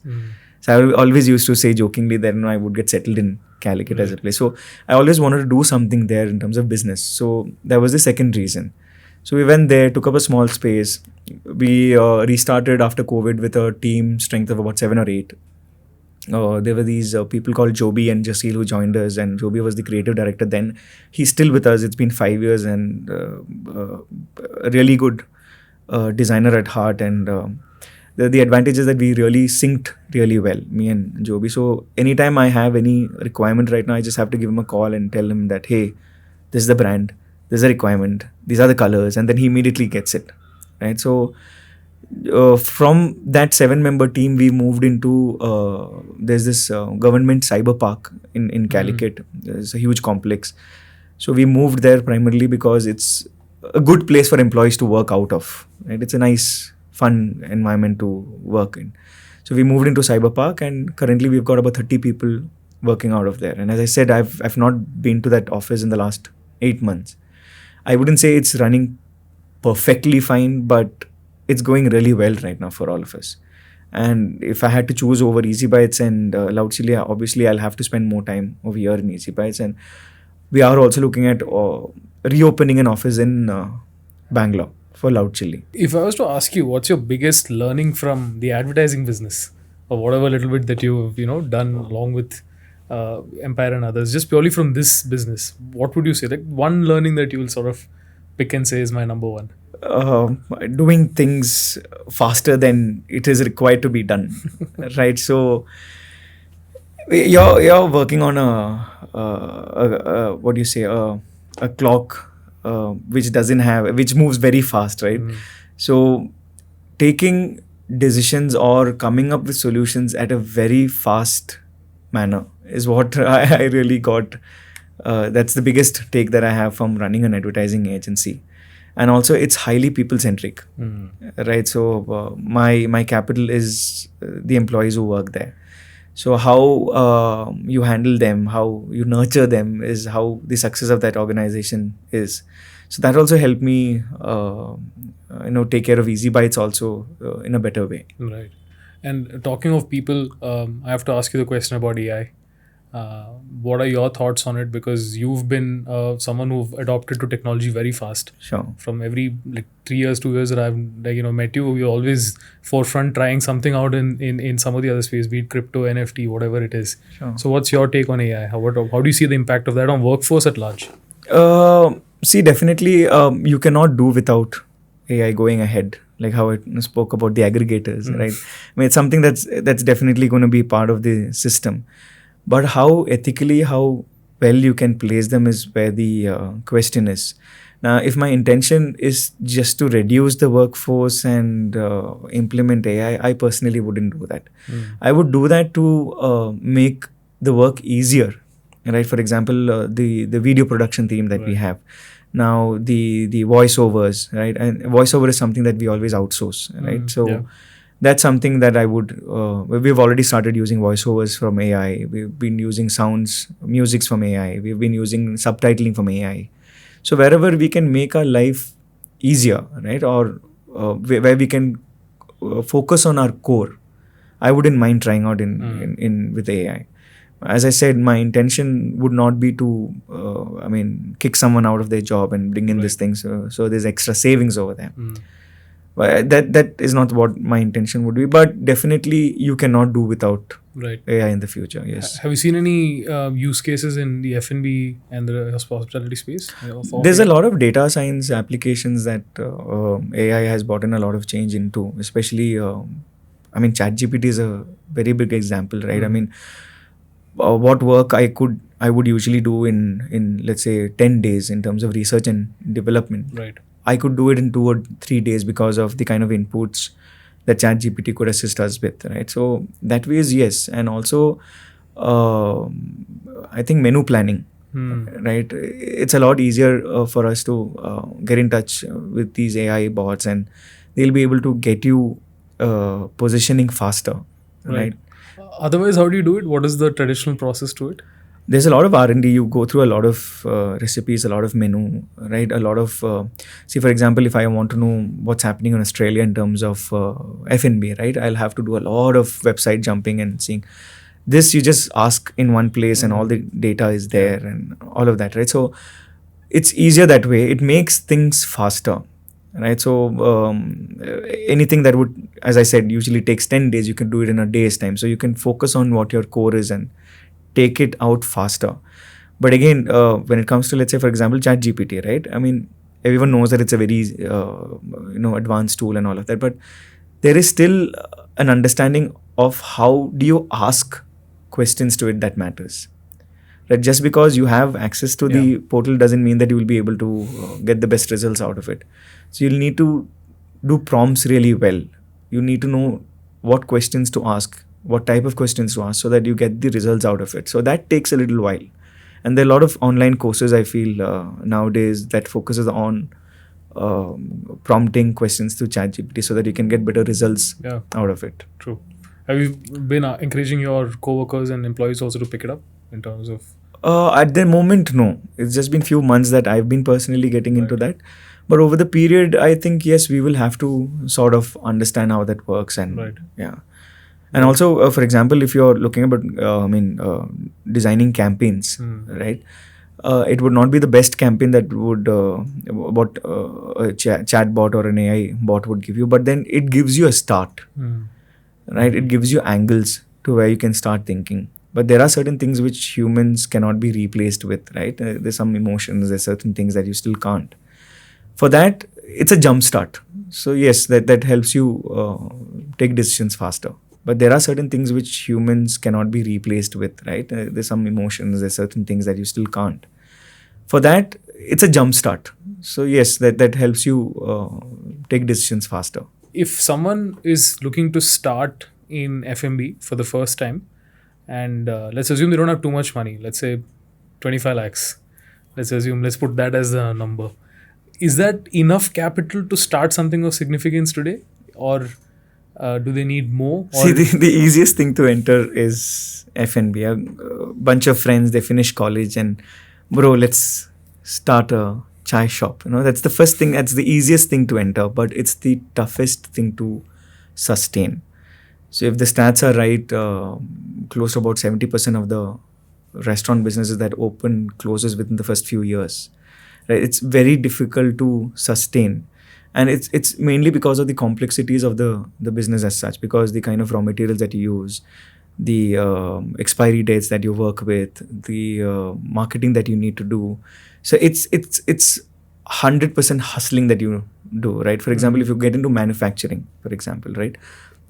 So I always used to say jokingly that I would get settled in Calicut as a place. So I always wanted to do something there in terms of business. So that was the second reason. So we went there, took up a small space. We restarted after COVID with a team strength of about 7 or 8. There were these people called Joby and Jasil who joined us, and Joby was the creative director then. He's still with us. It's been 5 years and a really good designer at heart. And the advantage is that we really synced really well, me and Joby. So anytime I have any requirement right now, I just have to give him a call and tell him that, hey, this is the brand, this is the requirement, these are the colors, and then he immediately gets it, right? So from that 7-member team, we moved into there's this government cyber park in Calicut. There's a huge complex. So we moved there primarily because it's a good place for employees to work out of, right? It's a nice, fun environment to work in. So we moved into cyber park, and currently we've got about 30 people working out of there. And as I said, I've not been to that office in the last 8 months. I wouldn't say it's running perfectly fine, but it's going really well right now for all of us. And if I had to choose over EasyBites and LoudChilli, obviously I'll have to spend more time over here in EasyBites. And we are also looking at reopening an office in Bangalore for LoudChilli. If I was to ask you, what's your biggest learning from the advertising business, or whatever little bit that you've done along with Empire and others, just purely from this business, what would you say? Like one learning that you will sort of pick and say is my number one. Doing things faster than it is required to be done, right? So you're working on what do you say, a clock which moves very fast, right? So taking decisions or coming up with solutions at a very fast manner is what I really got. That's the biggest take that I have from running an advertising agency. And also it's highly people-centric, right? So my capital is the employees who work there. So how you handle them, how you nurture them is how the success of that organization is. So that also helped me, take care of EasyBites also in a better way. Right. And talking of people, I have to ask you the question about AI. What are your thoughts on it? Because you've been someone who've adopted to technology very fast. Sure. From every 3 years, 2 years that I've met you, you're always forefront trying something out in some of the other space, be it crypto, NFT, whatever it is. Sure. So what's your take on AI? How do you see the impact of that on workforce at large? See, definitely you cannot do without AI going ahead. Like how I spoke about the aggregators, right? I mean, it's something that's definitely going to be part of the system. But how ethically, how well you can place them is where the question is. Now, if my intention is just to reduce the workforce and implement AI, I personally wouldn't do that. I would do that to make the work easier, right? For example, the video production team that we have. Now, the voiceovers, right? And voiceover is something that we always outsource, right? So that's something that I would, we've already started using voiceovers from AI. We've been using musics from AI. We've been using subtitling from AI. So wherever we can make our life easier, right? Or where we can focus on our core, I wouldn't mind trying out in with AI. As I said, my intention would not be to, kick someone out of their job and bring in this thing. So there's extra savings over there. That is not what my intention would be, but definitely you cannot do without AI in the future. Yes. Have you seen any use cases in the F&B and the hospitality space? There's a lot of data science applications that AI has brought in a lot of change into, especially, ChatGPT is a very big example, right? I mean, what work I would usually do in let's say 10 days in terms of research and development. Right. I could do it in 2 or 3 days because of the kind of inputs that ChatGPT could assist us with, right? So that way is yes. And also, I think menu planning, right? It's a lot easier for us to get in touch with these AI bots, and they'll be able to get you positioning faster, right? Otherwise, how do you do it? What is the traditional process to it? there's a lot of R&D. You go through a lot of recipes, a lot of menu, right? A lot of, see, for example, if I want to know what's happening in Australia in terms of F&B, right? I'll have to do a lot of website jumping and seeing. This you just ask in one place and all the data is there and all of that, right? So it's easier that way. It makes things faster, right? So anything that would, as I said, usually takes 10 days, you can do it in a day's time. So you can focus on what your core is and take it out faster. But again, when it comes to, let's say, for example, ChatGPT, right? I mean, everyone knows that it's a very advanced tool and all of that, but there is still an understanding of how do you ask questions to it that matters. Right? Just because you have access to the portal doesn't mean that you will be able to get the best results out of it. So you'll need to do prompts really well. You need to know what questions to ask, what type of questions to ask, so that you get the results out of it. So that takes a little while. And there are a lot of online courses, I feel, nowadays that focuses on prompting questions to ChatGPT so that you can get better results out of it. True. Have you been encouraging your co-workers and employees also to pick it up in terms of? At the moment, no. It's just been few months that I've been personally getting into that. But over the period, I think, yes, we will have to sort of understand how that works. And and also, for example, if you're looking about, designing campaigns, right? It would not be the best campaign that would what a chat bot or an AI bot would give you, but then it gives you a start, right? It gives you angles to where you can start thinking. But there are certain things which humans cannot be replaced with, right? There's some emotions, there's certain things that you still can't. For that, it's a jump start. So yes, that helps you take decisions faster. But there are certain things which humans cannot be replaced with, right? There's some emotions, there's certain things that you still can't. For that, it's a jump start. So yes, that helps you take decisions faster. If someone is looking to start in F&B for the first time, and let's assume they don't have too much money, let's say 25 lakhs. Let's put that as the number. Is that enough capital to start something of significance today? Or do they need more? See, the easiest thing to enter is F&B. A bunch of friends, they finish college and, bro, let's start a chai shop. That's the first thing, that's the easiest thing to enter, but it's the toughest thing to sustain. So if the stats are right, close to about 70% of the restaurant businesses that open closes within the first few years. Right? It's very difficult to sustain. And it's mainly because of the complexities of the business as such, because the kind of raw materials that you use, the expiry dates that you work with, the marketing that you need to do. So it's 100% hustling that you do, right? For example, if you get into manufacturing, for example, right,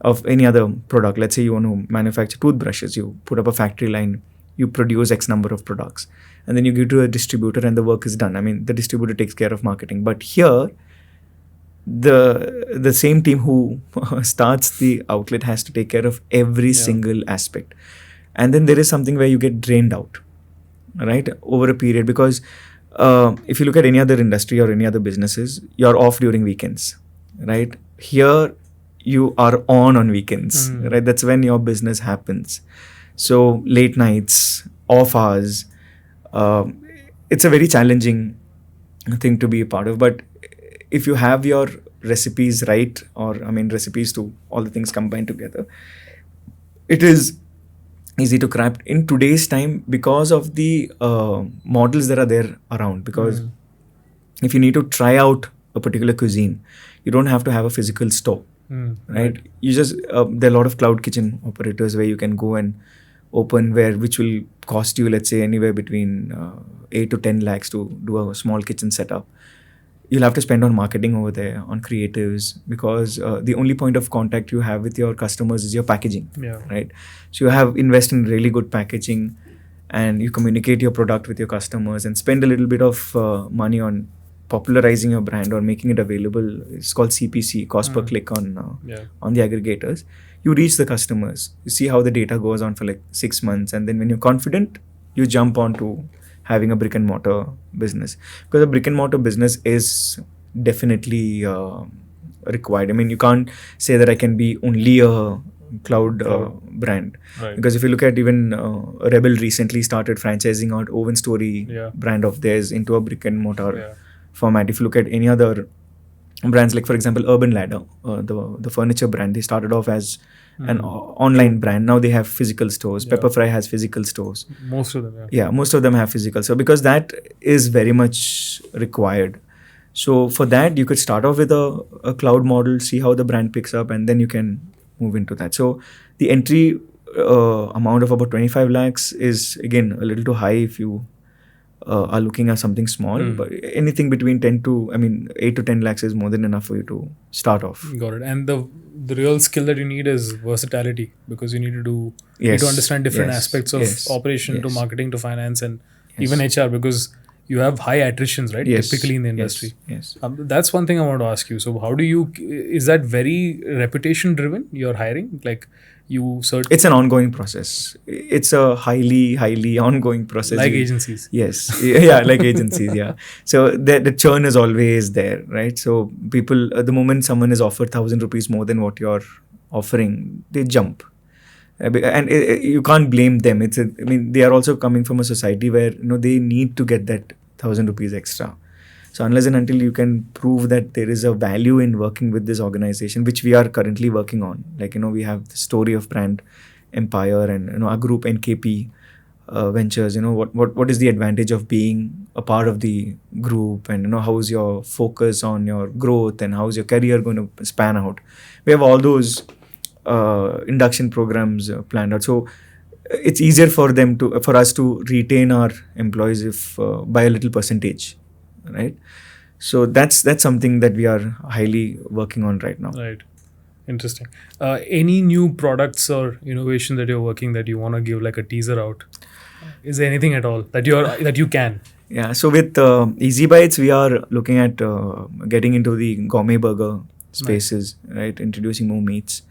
of any other product, let's say you want to manufacture toothbrushes, you put up a factory line, you produce X number of products, and then you give to a distributor and the work is done. I mean, the distributor takes care of marketing. But here, the same team who starts the outlet has to take care of every single aspect. And then there is something where you get drained out, right, over a period. Because if you look at any other industry or any other businesses, you're off during weekends, right? Here, you are on weekends, right? That's when your business happens. So late nights, off hours, it's a very challenging thing to be a part of. But if you have your recipes right, or recipes to all the things combined together, it is easy to craft in today's time because of the models that are there around. Because if you need to try out a particular cuisine, you don't have to have a physical store, right? You just there are a lot of cloud kitchen operators where you can go and open, which will cost you, let's say, anywhere between 8 to 10 lakhs to do a small kitchen setup. You'll have to spend on marketing over there, on creatives, because the only point of contact you have with your customers is your packaging, right? So you have invest in really good packaging, and you communicate your product with your customers and spend a little bit of money on popularizing your brand or making it available. It's called CPC, cost per click on the aggregators. You reach the customers, you see how the data goes on for like 6 months, and then when you're confident, you jump on to having a brick and mortar business. Because a brick and mortar business is definitely required. I mean, you can't say that I can be only a cloud brand. Because if you look at even Rebel recently started franchising out Oven Story brand of theirs into a brick and mortar format. If you look at any other brands, like for example Urban Ladder, the furniture brand, they started off as an online brand. Now they have physical stores. Pepperfry has physical stores. Most of them, most of them have physical. So because that is very much required. So for that, you could start off with a cloud model, see how the brand picks up, and then you can move into that. So the entry amount of about 25 lakhs is again a little too high if you are looking at something small. But anything between 8 to 10 lakhs is more than enough for you to start off. Got it. And the real skill that you need is versatility, because you need to need to understand different aspects of operation to marketing to finance and even HR, because you have high attritions, right? Typically in the industry. Yes. That's one thing I want to ask you. So how do you, is that very reputation driven, your hiring? Like you search? It's an ongoing process. It's a highly ongoing process. Like agencies. Yes. Like agencies, So the churn is always there, right? So people, the moment someone is offered 1,000 rupees more than what you're offering, they jump. And you can't blame them. They are also coming from a society where they need to get that 1,000 rupees extra. So unless and until you can prove that there is a value in working with this organization, which we are currently working on, like we have the story of brand Empire and our group NKP Ventures. What is the advantage of being a part of the group, and how is your focus on your growth, and how is your career going to span out? We have all those induction programs planned out. So it's easier for us to retain our employees if by a little percentage, right? So that's something that we are highly working on right now. Right. Interesting. Any new products or innovation that you're working that you want to give like a teaser out? Is there anything at all that you can? Yeah. So with EasyBites, we are looking at getting into the gourmet burger spaces, right? Introducing more meats.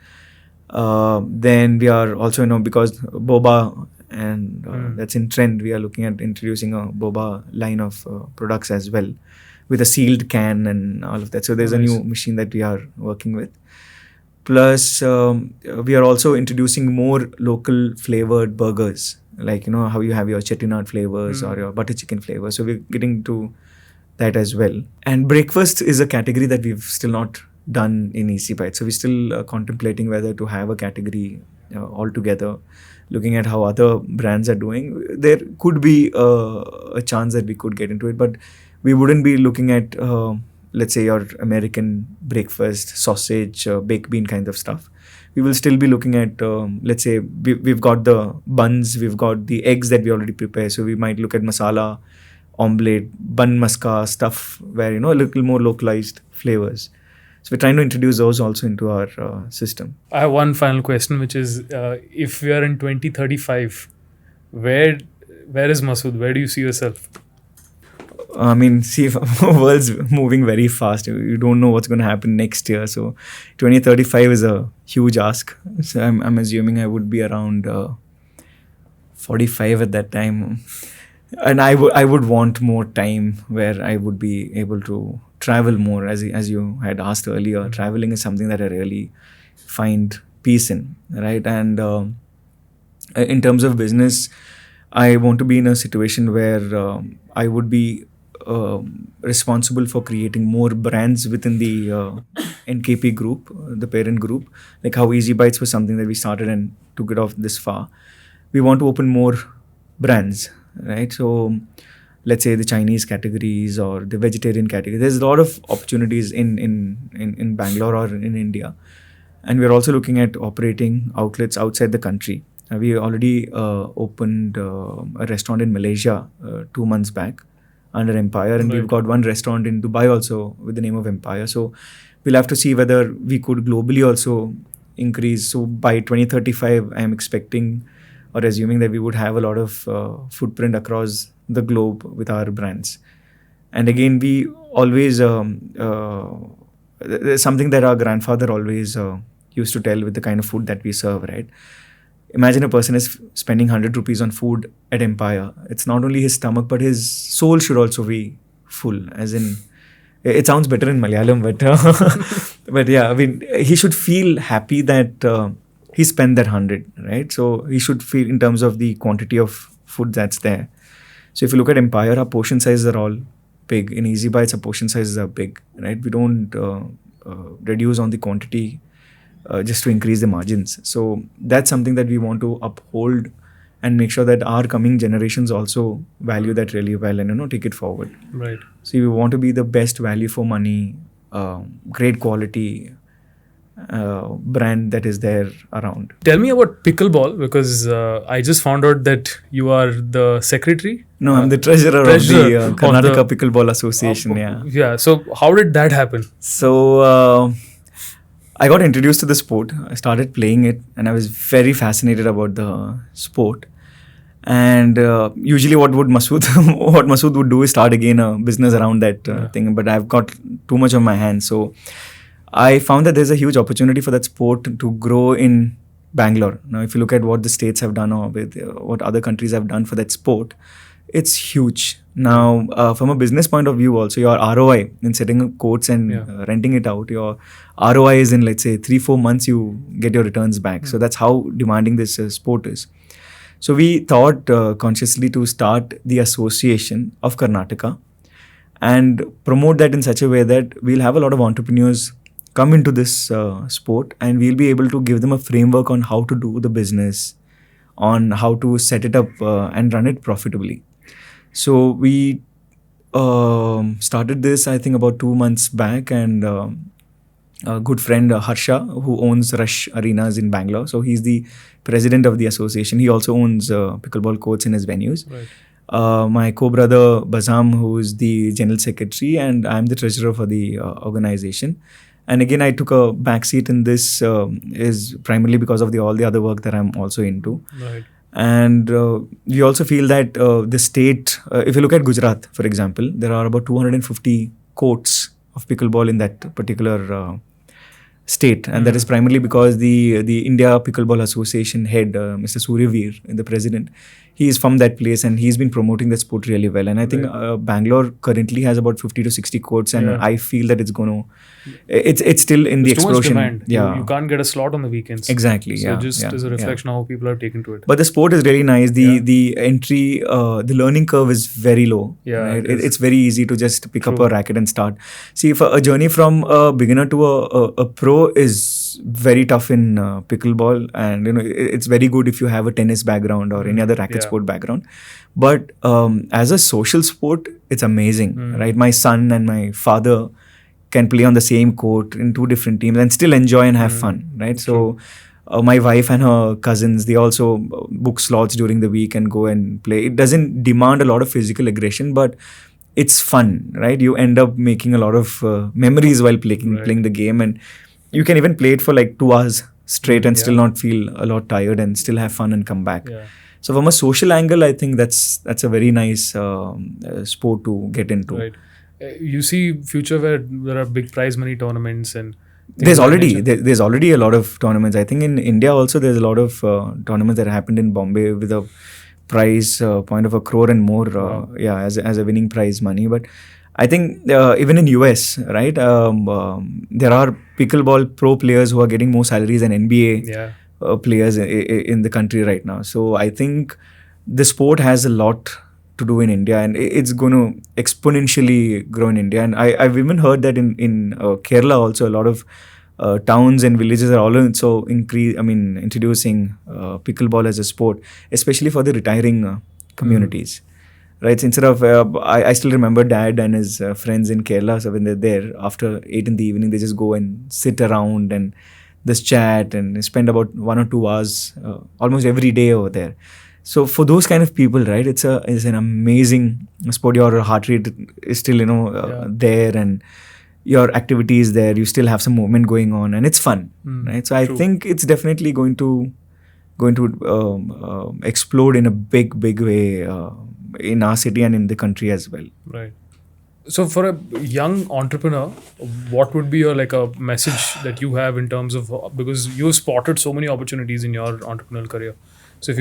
Then we are also, because boba and that's in trend, we are looking at introducing a boba line of products as well, with a sealed can and all of that. So there's a new machine that we are working with. Plus, we are also introducing more local flavored burgers, like how you have your chettinad flavors or your butter chicken flavors. So we're getting to that as well. And breakfast is a category that we've still not done in EasyBites. So we're still contemplating whether to have a category altogether, looking at how other brands are doing. There could be a chance that we could get into it, but we wouldn't be looking at, let's say, your American breakfast, sausage, baked bean kind of stuff. We will still be looking at, let's say, we've got the buns, we've got the eggs that we already prepare. So we might look at masala, omelette, bun maska stuff where, a little more localized flavors. So we're trying to introduce those also into our system. I have one final question, which is, if we are in 2035, where is Masoud? Where do you see yourself? The world's moving very fast. You don't know what's going to happen next year. So 2035 is a huge ask. So I'm assuming I would be around 45 at that time. And I would want more time where I would be able to travel more, as you had asked earlier. Traveling is something that I really find peace in, right? And in terms of business, I want to be in a situation where I would be responsible for creating more brands within the NKP group, the parent group. Like how EasyBites was something that we started and took it off this far. We want to open more brands, right? So let's say the Chinese categories or the vegetarian category. There's a lot of opportunities in Bangalore or in India. And we're also looking at operating outlets outside the country. We already opened a restaurant in Malaysia 2 months back under Empire. And we've got one restaurant in Dubai also with the name of Empire. So we'll have to see whether we could globally also increase. So by 2035, I'm expecting or assuming that we would have a lot of footprint across the globe with our brands. And again, we always, there's something that our grandfather always used to tell with the kind of food that we serve, right? Imagine a person is spending 100 rupees on food at Empire. It's not only his stomach, but his soul should also be full. As in, it sounds better in Malayalam, but but yeah, he should feel happy that he spent that 100, right? So he should feel in terms of the quantity of food that's there. So if you look at Empire, our portion sizes are all big. In EasyBites, our portion sizes are big, right? We don't reduce on the quantity just to increase the margins. So that's something that we want to uphold and make sure that our coming generations also value that really well and take it forward. Right. So we want to be the best value for money, great quality brand that is there around. Tell me about pickleball, because I just found out that you are the secretary. No, I'm the treasurer of the Karnataka Pickleball Association. Yeah. So how did that happen? So I got introduced to the sport. I started playing it, and I was very fascinated about the sport. And usually, what Masoud would do is start again a business around that thing. But I've got too much on my hands, so I found that there's a huge opportunity for that sport to grow in Bangalore. Now, if you look at what the states have done or with what other countries have done for that sport, it's huge. Now, from a business point of view also, your ROI in setting up courts and renting it out, your ROI is in, let's say, 3-4 months, you get your returns back. So that's how demanding this sport is. So we thought consciously to start the association of Karnataka and promote that in such a way that we'll have a lot of entrepreneurs come into this sport, and we'll be able to give them a framework on how to do the business, on how to set it up and run it profitably. So we started this, I think, about 2 months back, and a good friend, Harsha, who owns Rush Arenas in Bangalore. So he's the president of the association. He also owns pickleball courts in his venues. Right. My co-brother, Bazam, who is the general secretary, and I'm the treasurer for the organization. And again, I took a backseat in this is primarily because of all the other work that I'm also into. Right. And we also feel that the state, if you look at Gujarat, for example, there are about 250 courts of pickleball in that particular state. And that is primarily because the India Pickleball Association head, Mr. Suryaveer, the president, he is from that place, and he's been promoting the sport really well. And I think Bangalore currently has about 50 to 60 courts, and I feel that it's still in the explosion. Too much demand. You can't get a slot on the weekends. Exactly. So as a reflection of how people are taken to it. But the sport is really nice. The entry, the learning curve is very low. Yeah, right? It's very easy to just pick up a racket and start. See, if a journey from a beginner to a pro is very tough in pickleball, and it's very good if you have a tennis background or any other racket sport background. But as a social sport, it's amazing, right? My son and my father can play on the same court in 2 different teams and still enjoy and have fun, right? So my wife and her cousins, they also book slots during the week and go and play. It doesn't demand a lot of physical aggression, but it's fun, right? You end up making a lot of memories while playing the game, and you can even play it for like 2 hours straight and still not feel a lot tired and still have fun and come back. Yeah. So from a social angle, I think that's a very nice sport to get into. Right. You see future where there are big prize money tournaments and there's already a lot of tournaments. I think in India also there's a lot of tournaments that happened in Bombay with a prize point of 1 crore and more as a winning prize money. But I think even in US, right, there are pickleball pro players who are getting more salaries than NBA players in the country right now. So I think the sport has a lot to do in India, and it's going to exponentially grow in India. And I've even heard that in Kerala also a lot of towns and villages are also introducing pickleball as a sport, especially for the retiring communities. Right, so instead of I still remember Dad and his friends in Kerala. So when they're there after 8 in the evening, they just go and sit around and just chat and spend about 1 or 2 hours almost every day over there. So for those kind of people, right, it's an amazing sport. Your heart rate is still there, and your activity is there. You still have some movement going on, and it's fun, right? So I think it's definitely going to explode in a big way in our city and in the country as well. Right. So for a young entrepreneur, what would be your a message that you have in terms of, because you've spotted so many opportunities in your entrepreneurial career. So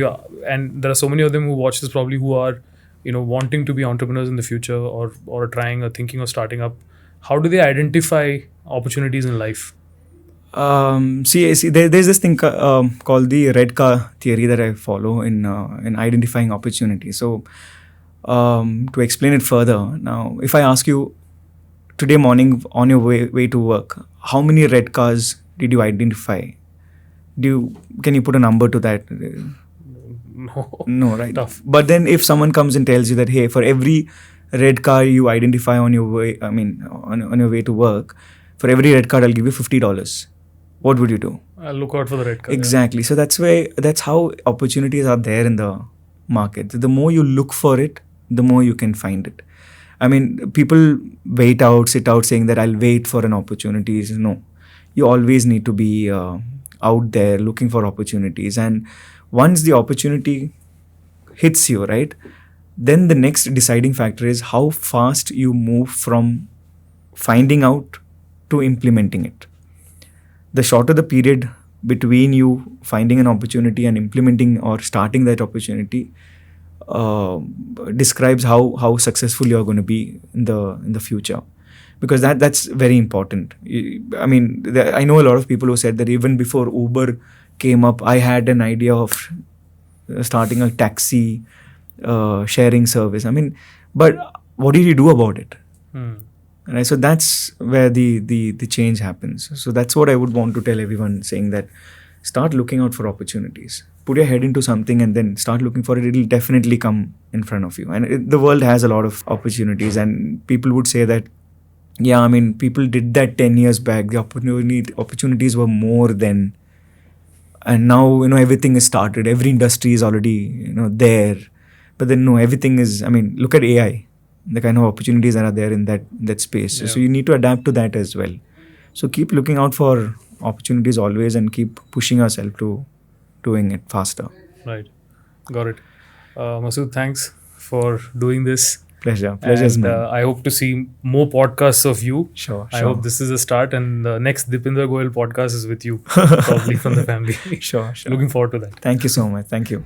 and there are so many of them who watch this probably who are wanting to be entrepreneurs in the future or trying or thinking of starting up. How do they identify opportunities in life? See, there's this thing called the red car theory that I follow in identifying opportunities. So, to explain it further, now, if I ask you today morning on your way to work, how many red cars did you identify? Can you put a number to that? No, right? Tough. But then, if someone comes and tells you that, hey, for every red car you identify on your way, on your way to work, for every red card I'll give you $50. What would you do? I'll look out for the red card. Exactly. So that's how opportunities are there in the market. The more you look for it, the more you can find it. I mean, people sit out saying that I'll wait for an opportunity. No, you always need to be out there looking for opportunities. And once the opportunity hits you, right, then the next deciding factor is how fast you move from finding out to implementing it. The shorter the period between you finding an opportunity and implementing or starting that opportunity describes how successful you're going to be in the future, because that's very important. I mean, I know a lot of people who said that even before Uber came up, I had an idea of starting a taxi sharing service. I mean, but what did you do about it? Right, so that's where the change happens. So that's what I would want to tell everyone, saying that start looking out for opportunities. Put your head into something and then start looking for it. It'll definitely come in front of you. And the world has a lot of opportunities, and people would say that, yeah, I mean, people did that 10 years back. The opportunities were more then. And now, everything is started. Every industry is already, there. But then, no, everything is, I mean, look at AI. The kind of opportunities that are there in that space. Yeah. So you need to adapt to that as well. So keep looking out for opportunities always and keep pushing yourself to doing it faster. Right. Got it. Masoud, thanks for doing this. Pleasure. And I hope to see more podcasts of you. Sure. I hope this is a start, and the next Dipinder Goyal podcast is with you, probably from the family. Sure. Looking forward to that. Thank you so much. Thank you.